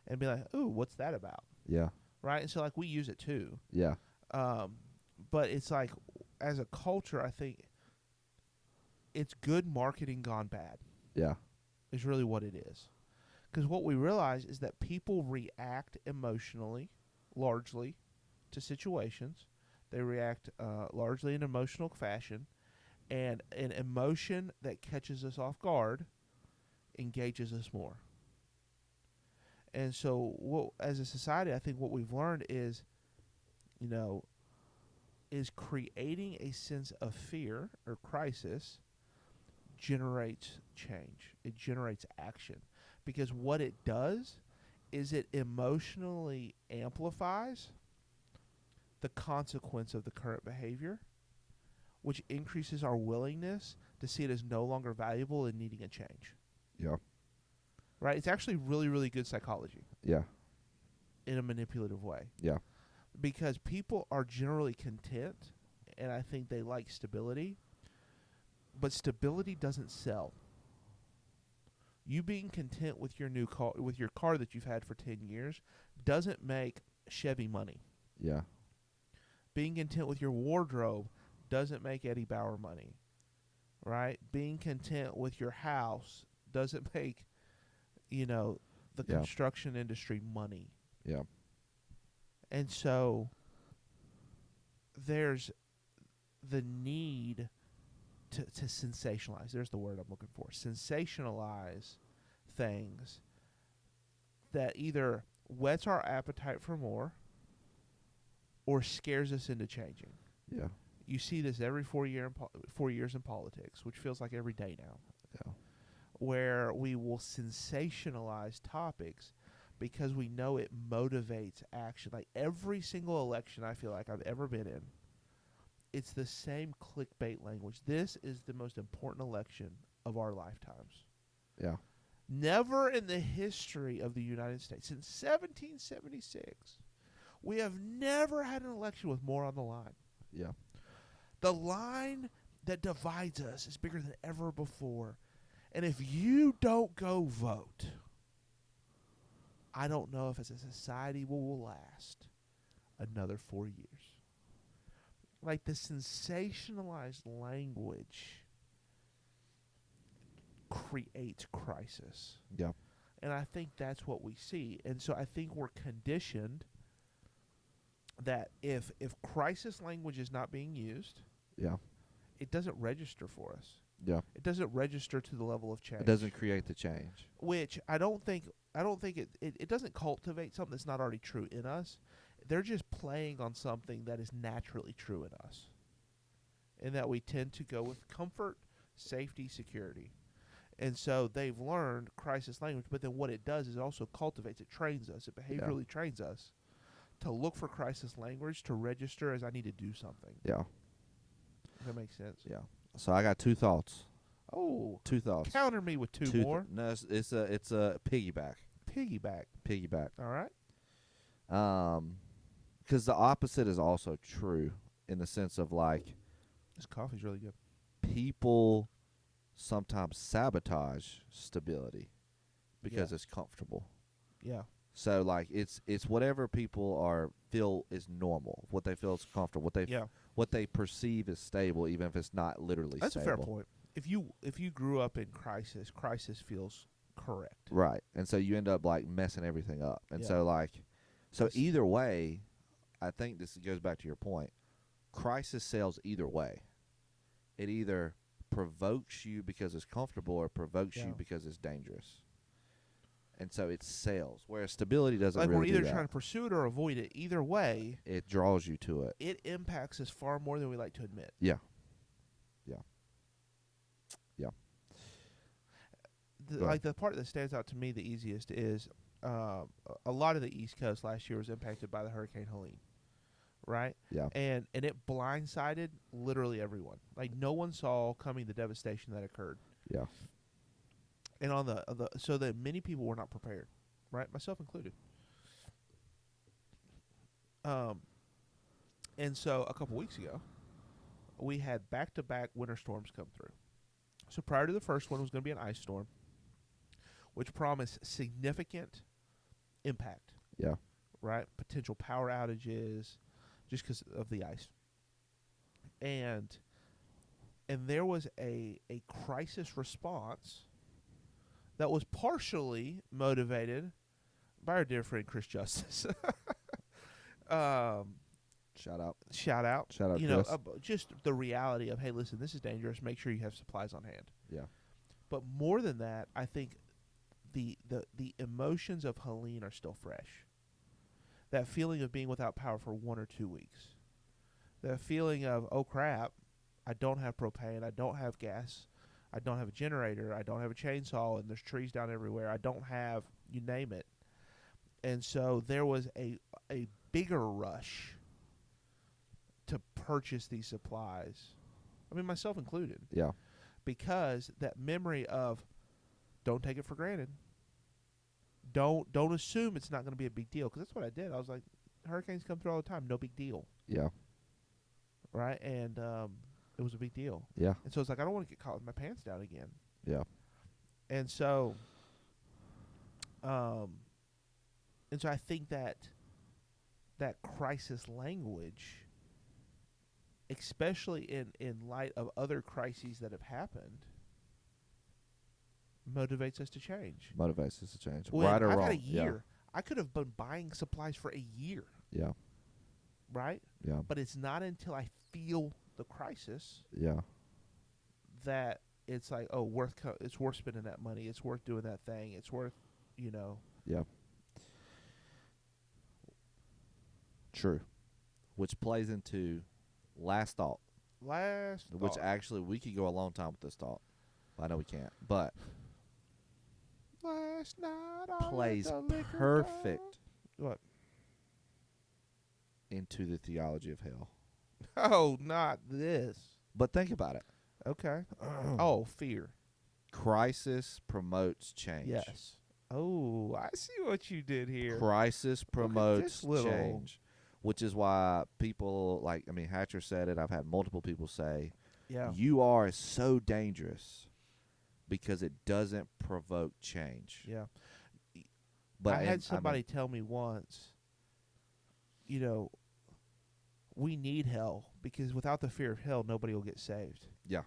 and be like, "Ooh, what's that about?" Yeah. Right. And so like we use it too. Yeah. But it's like, as a culture, I think it's good marketing gone bad. Yeah. Is really what it is. Because what we realize is that people react emotionally, largely, to situations. They react largely in emotional fashion, and an emotion that catches us off guard engages us more. And so, as a society, I think what we've learned is, is creating a sense of fear or crisis generates change. It generates action. Because what it does is it emotionally amplifies the consequence of the current behavior, which increases our willingness to see it as no longer valuable and needing a change. Yeah. Right? It's actually really, really good psychology. Yeah. In a manipulative way. Yeah. Because people are generally content, and I think they like stability, but stability doesn't sell. You being content with your new car, with your car that you've had for 10 years, doesn't make Chevy money. Yeah. Being content with your wardrobe doesn't make Eddie Bauer money, right? Being content with your house doesn't make, the construction industry money. Yeah. And so there's the need to sensationalize. There's the word I'm looking for. Sensationalize things that either whets our appetite for more or scares us into changing. Yeah. You see this every 4 years in politics, which feels like every day now. Yeah. Where we will sensationalize topics because we know it motivates action. Like every single election I feel like I've ever been in, it's the same clickbait language. This is the most important election of our lifetimes. Yeah. Never in the history of the United States, since 1776, we have never had an election with more on the line. Yeah. The line that divides us is bigger than ever before. And if you don't go vote, I don't know if as a society we will last another 4 years. Like the sensationalized language creates crisis. Yeah. And I think that's what we see. And so I think we're conditioned that if crisis language is not being used, Yeah. it doesn't register for us. Yeah. It doesn't register to the level of change. It doesn't create the change. Which I don't think it doesn't cultivate something that's not already true in us. They're just playing on something that is naturally true in us. And that we tend to go with comfort, safety, security. And so they've learned crisis language, but then what it does is it also cultivates, it trains us, it behaviorally trains us to look for crisis language to register as I need to do something. Yeah. If that makes sense. Yeah. So I got 2 thoughts. Oh, 2 thoughts. counter me with two more. No, it's a piggyback. Piggyback. All right. 'Cause the opposite is also true in the sense of like This coffee's really good. people sometimes sabotage stability because it's comfortable. Yeah. So like it's whatever people feel is normal, what they feel is comfortable, what they perceive is stable, even if it's not literally That's stable. a fair point. If you grew up in crisis feels correct. Right. And so you end up like messing everything up. And Yeah. so like either way, I think this goes back to your point. Crisis sells either way. It either provokes you because it's comfortable or provokes you because it's dangerous. And so it sells. Whereas stability doesn't Like really we're do either that. trying to pursue it or avoid it. Either way, It draws you to it. it impacts us far more than we like to admit. Yeah. Yeah. Yeah. Like the part that stands out to me the easiest is a lot of the East Coast last year was impacted by the Hurricane Helene, right? Yeah. And it blindsided literally everyone. Like no one saw coming the devastation that occurred. Yeah. And on so that many people were not prepared, right? Myself included. And so a couple weeks ago, we had back-to-back winter storms come through. So prior to the first one was going to be an ice storm, which promised significant impact. Yeah. Right? Potential power outages just because of the ice. And there was a crisis response that was partially motivated by our dear friend Chris Justice. Shout out. Shout out. Chris. Just the reality of, hey, listen, this is dangerous. Make sure you have supplies on hand. Yeah. But more than that, I think the emotions of Helene are still fresh. That feeling of being without power for 1 or 2 weeks. The feeling of, oh crap, I don't have propane, I don't have gas, I don't have a generator, I don't have a chainsaw, and there's trees down everywhere. I don't have, you name it. And so there was a bigger rush to purchase these supplies. I mean, myself included. Yeah. Because that memory of don't take it for granted. Don't assume it's not going to be a big deal. Because that's what I did. I was like, hurricanes come through all the time. No big deal. Yeah. Right? And it was a big deal. Yeah. And so it's like, I don't want to get caught with my pants down again. Yeah. And so I think that crisis language, especially in light of other crises that have happened, motivates us to change. Motivates us to change. When Right or I've wrong. had a year. I could have been buying supplies for a year. Yeah. Right? Yeah. But it's not until I feel the crisis Yeah. that it's like, oh, it's worth spending that money. It's worth doing that thing. It's worth, Yeah. True. Which plays into last thought. Which actually we could go a long time with this thought. I know we can't. But last night I plays let the liquor perfect go. What? into the theology of hell. Oh, not this. But think about it. Okay. Oh, fear. Crisis promotes change. Yes. Oh, I see what you did here. Crisis promotes this little- change. Which is why people Hatcher said it. I've had multiple people say, Yeah. you are so dangerous because it doesn't provoke change. Yeah. But I had somebody tell me once, we need hell because without the fear of hell, nobody will get saved. Yeah.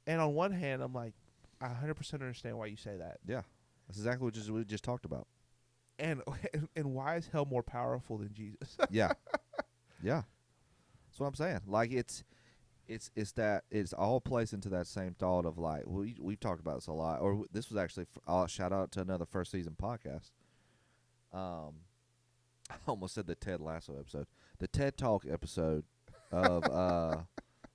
And on one hand, I'm like, I 100% understand why you say that. Yeah. That's exactly what we just talked about. And why is hell more powerful than Jesus? Yeah. Yeah. That's what I'm saying. Like it's it's all plays into that same thought of like we've talked about this a lot. Or this was actually shout out to another first season podcast. I almost said the Ted Lasso episode, the TED Talk episode of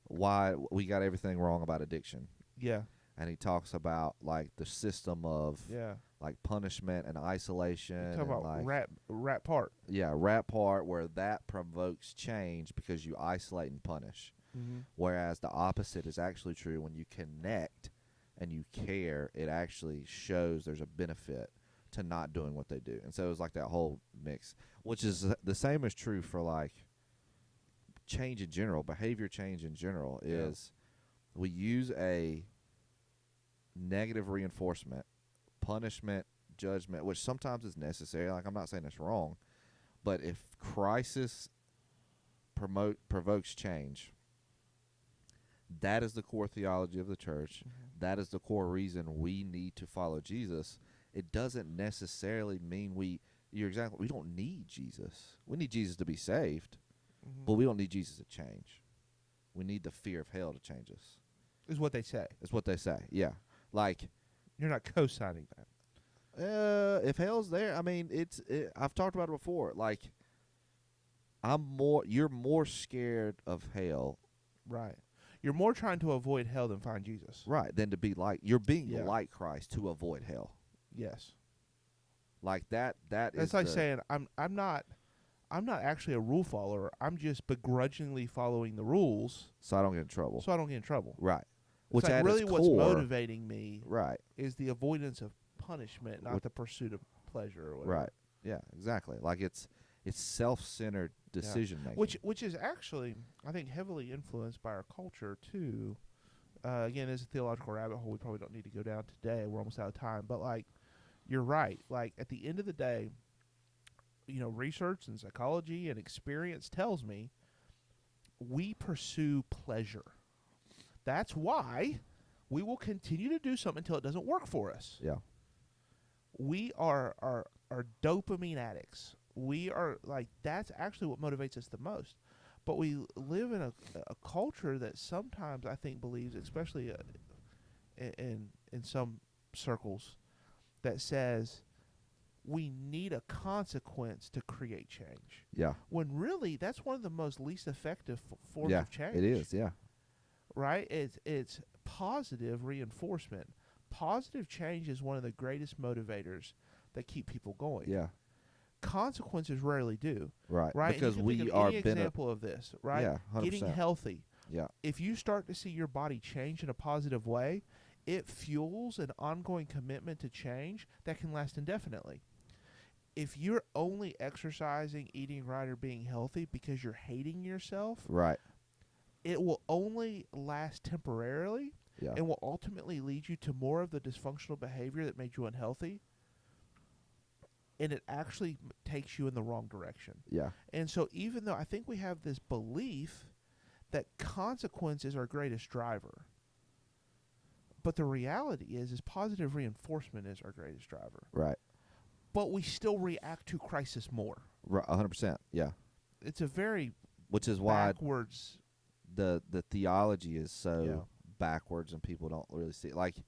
why we got everything wrong about addiction. Yeah. And he talks about like the system of Yeah. like punishment and isolation. Talk and about like rat part. yeah, rat part where that provokes change because you isolate and punish. Mm-hmm. Whereas the opposite is actually true. When you connect and you care, it actually shows there's a benefit to not doing what they do. And so it was like that whole mix, which is the same is true for like change in general. Behavior change in general is we use a negative reinforcement, punishment, judgment, which sometimes is necessary. Like I'm not saying it's wrong, but if crisis provokes change, that is the core theology of the church. Mm-hmm. That is the core reason we need to follow Jesus. It doesn't necessarily mean we don't need Jesus. We need Jesus to be saved, Mm-hmm. but we don't need Jesus to change. We need the fear of hell to change us. Is what they say. That's what they say. Yeah. Like You're not co-signing that. if hell's there, I mean, I've talked about it before. Like you're more scared of hell, Right. You're more trying to avoid hell than find Jesus. right, than to be like you're being Yeah. like Christ to avoid hell. Yes. Like that That's is like saying I'm not actually a rule follower. I'm just begrudgingly following the rules so I don't get in trouble. so I don't get in trouble. Right. It's Which like at really its what's core, motivating me right. is the avoidance of punishment, not the pursuit of pleasure or whatever. Right. Yeah, exactly. Like it's self-centered decision making. Which is actually, I think, heavily influenced by our culture too. Again, it's a theological rabbit hole we probably don't need to go down today. We're almost out of time. But like, you're right. Like at the end of the day, research and psychology and experience tells me we pursue pleasure. That's why we will continue to do something until it doesn't work for us. Yeah. We are dopamine addicts. We are like, that's actually what motivates us the most. But we live in a culture that sometimes I think believes, especially in some circles, that says we need a consequence to create change. Yeah. When really that's one of the most least effective forms Yeah, of change. it is. Yeah. Right? It's positive reinforcement. Positive change is one of the greatest motivators that keep people going. Yeah. Consequences rarely do. Right. Right? Because and you can we think are of any example of this, right? Yeah, 100%. Getting healthy. Yeah. If you start to see your body change in a positive way, it fuels an ongoing commitment to change that can last indefinitely. If you're only exercising, eating right, or being healthy because you're hating yourself, Right. it will only last temporarily Yeah. and will ultimately lead you to more of the dysfunctional behavior that made you unhealthy. And it actually takes you in the wrong direction. Yeah. And so even though I think we have this belief that consequence is our greatest driver, but the reality is positive reinforcement is our greatest driver. Right. But we still react to crisis more. 100%. Yeah. It's a very Which is why backwards. the theology is so Yeah. backwards and people don't really see it. Like,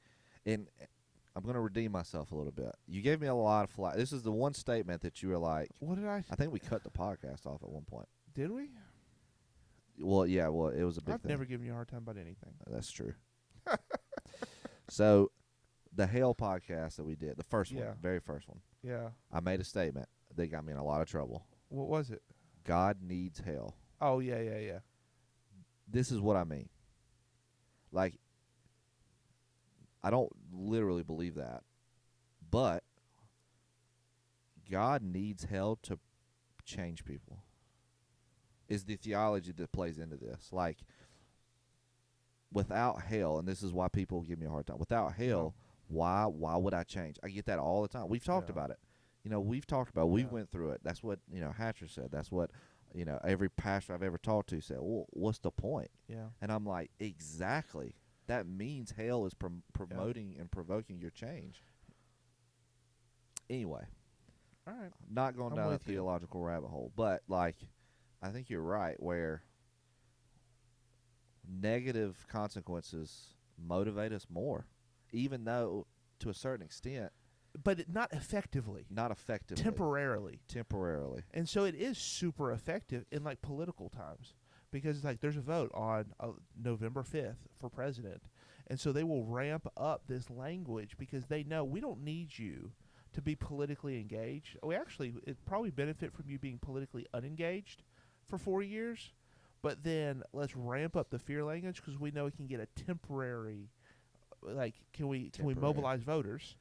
I'm going to redeem myself a little bit. You gave me a lot of flack. This is the one statement that you were like, What did I? I think we cut the podcast off at one point. Did we? Well, yeah, well, it was a big I've thing. never given you a hard time about anything. That's true. So, the Hell podcast that we did, the first one, Yeah. very first one, Yeah. I made a statement that got me in a lot of trouble. What was it? God needs hell. Oh, yeah. This is what I mean. Like, I don't literally believe that, but God needs hell to change people. Is the theology that plays into this. Like, without hell, and this is why people give me a hard time, without hell, why would I change? I get that all the time. We've talked Yeah. about it. We've talked about it. We Yeah. went through it. That's what, Hatcher said. That's what, every pastor I've ever talked to said, well, what's the point? Yeah. And I'm like, exactly. That means hell is promoting and provoking your change. Anyway, All right. not going I'm down a with you. theological rabbit hole, but like, I think you're right. Where negative consequences motivate us more, even though to a certain extent, but not effectively, not effectively, temporarily. And so it is super effective in like political times, because it's like there's a vote on November 5th for president. And so they will ramp up this language because they know we don't need you to be politically engaged. It probably benefit from you being politically unengaged for 4 years, but then let's ramp up the fear language because we know we can get a temporary, like, can we mobilize voters?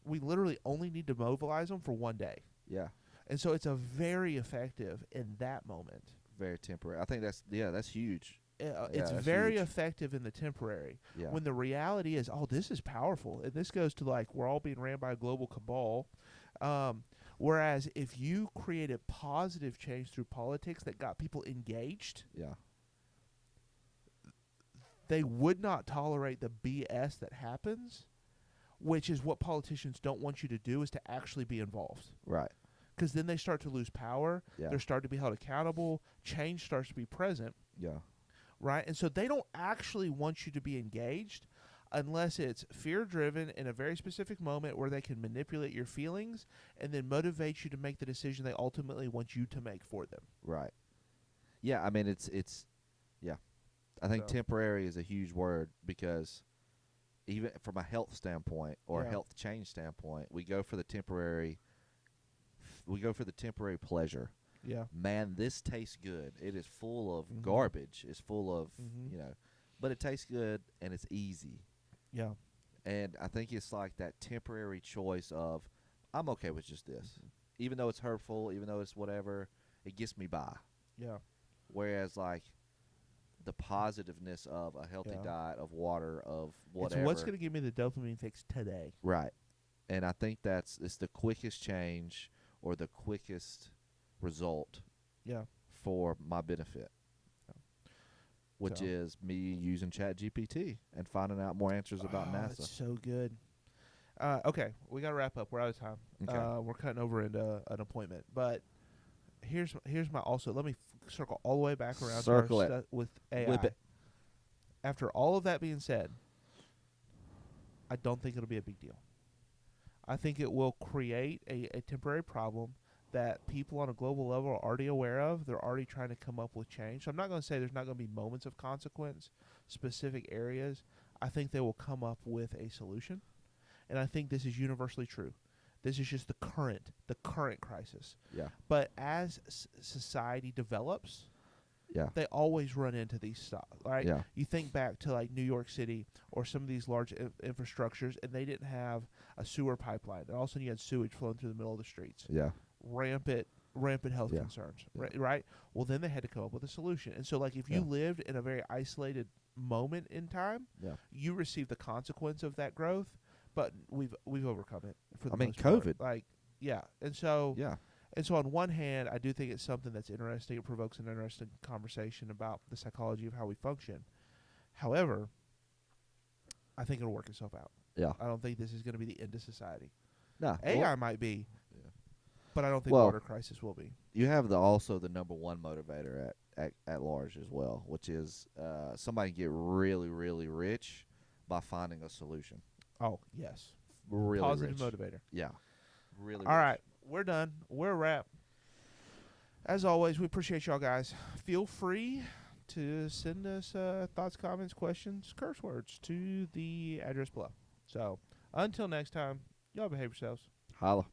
We literally only need to mobilize them for 1 day. Yeah. And so it's a very effective in that moment. Very temporary. I think that's huge. It's that's very huge. effective in the temporary. Yeah. When the reality is, this is powerful. And this goes to like, we're all being ran by a global cabal. Whereas if you created positive change through politics that got people engaged, Yeah. they would not tolerate the BS that happens, which is what politicians don't want you to do, is to actually be involved. Right. Because then they start to lose power. Yeah. They start to be held accountable. Change starts to be present. Yeah. Right? And so they don't actually want you to be engaged unless it's fear-driven in a very specific moment where they can manipulate your feelings and then motivate you to make the decision they ultimately want you to make for them. Right. Yeah, I mean, it's yeah. I think So. temporary is a huge word because even from a health standpoint or a health change standpoint, we go for the temporary pleasure. Yeah. Man, this tastes good. It is full of Mhm. garbage. It's full of, Mhm. but it tastes good and it's easy. Yeah. And I think it's like that temporary choice of, I'm okay with just this. Even though it's hurtful, even though it's whatever, it gets me by. Yeah. Whereas, like, the positiveness of a healthy diet, of water, of whatever. It's what's going to give me the dopamine fix today. Right. And I think it's the quickest change or the quickest result for my benefit. Which is me using ChatGPT and finding out more answers about NASA. It's so good. Okay, we got to wrap up. We're out of time. Okay. We're cutting over into an appointment. But here's my also. Let me circle all the way back around Circle to it. our with AI. Whip it. After all of that being said, I don't think it'll be a big deal. I think it will create a temporary problem that people on a global level are already aware of. They're already trying to come up with change. So I'm not going to say there's not going to be moments of consequence, specific areas. I think they will come up with a solution. And I think this is universally true. This is just the current crisis. Yeah. But as society develops, Yeah. they always run into these stuff, right? Yeah. You think back to like New York City or some of these large infrastructures, and they didn't have a sewer pipeline. And all of a sudden you had sewage flowing through the middle of the streets. Yeah. Rampant health concerns, right? Well, then they had to come up with a solution. And so, like, if you lived in a very isolated moment in time, you receive the consequence of that growth, but we've overcome it for the most part. COVID. Like, and so Yeah. And so on one hand, I do think it's something that's interesting. It provokes an interesting conversation about the psychology of how we function. However, I think it'll work itself out. Yeah. I don't think this is going to be the end of society. No. AI might be, but I don't think water crisis will be. You have also the number one motivator at large as well, which is somebody get really, really rich by finding a solution. Oh, yes. Really positive rich. Motivator. Yeah. Really All rich. right. We're done. We're a wrap. As always, we appreciate y'all guys. Feel free to send us thoughts, comments, questions, curse words to the address below. So until next time, y'all behave yourselves. Holla.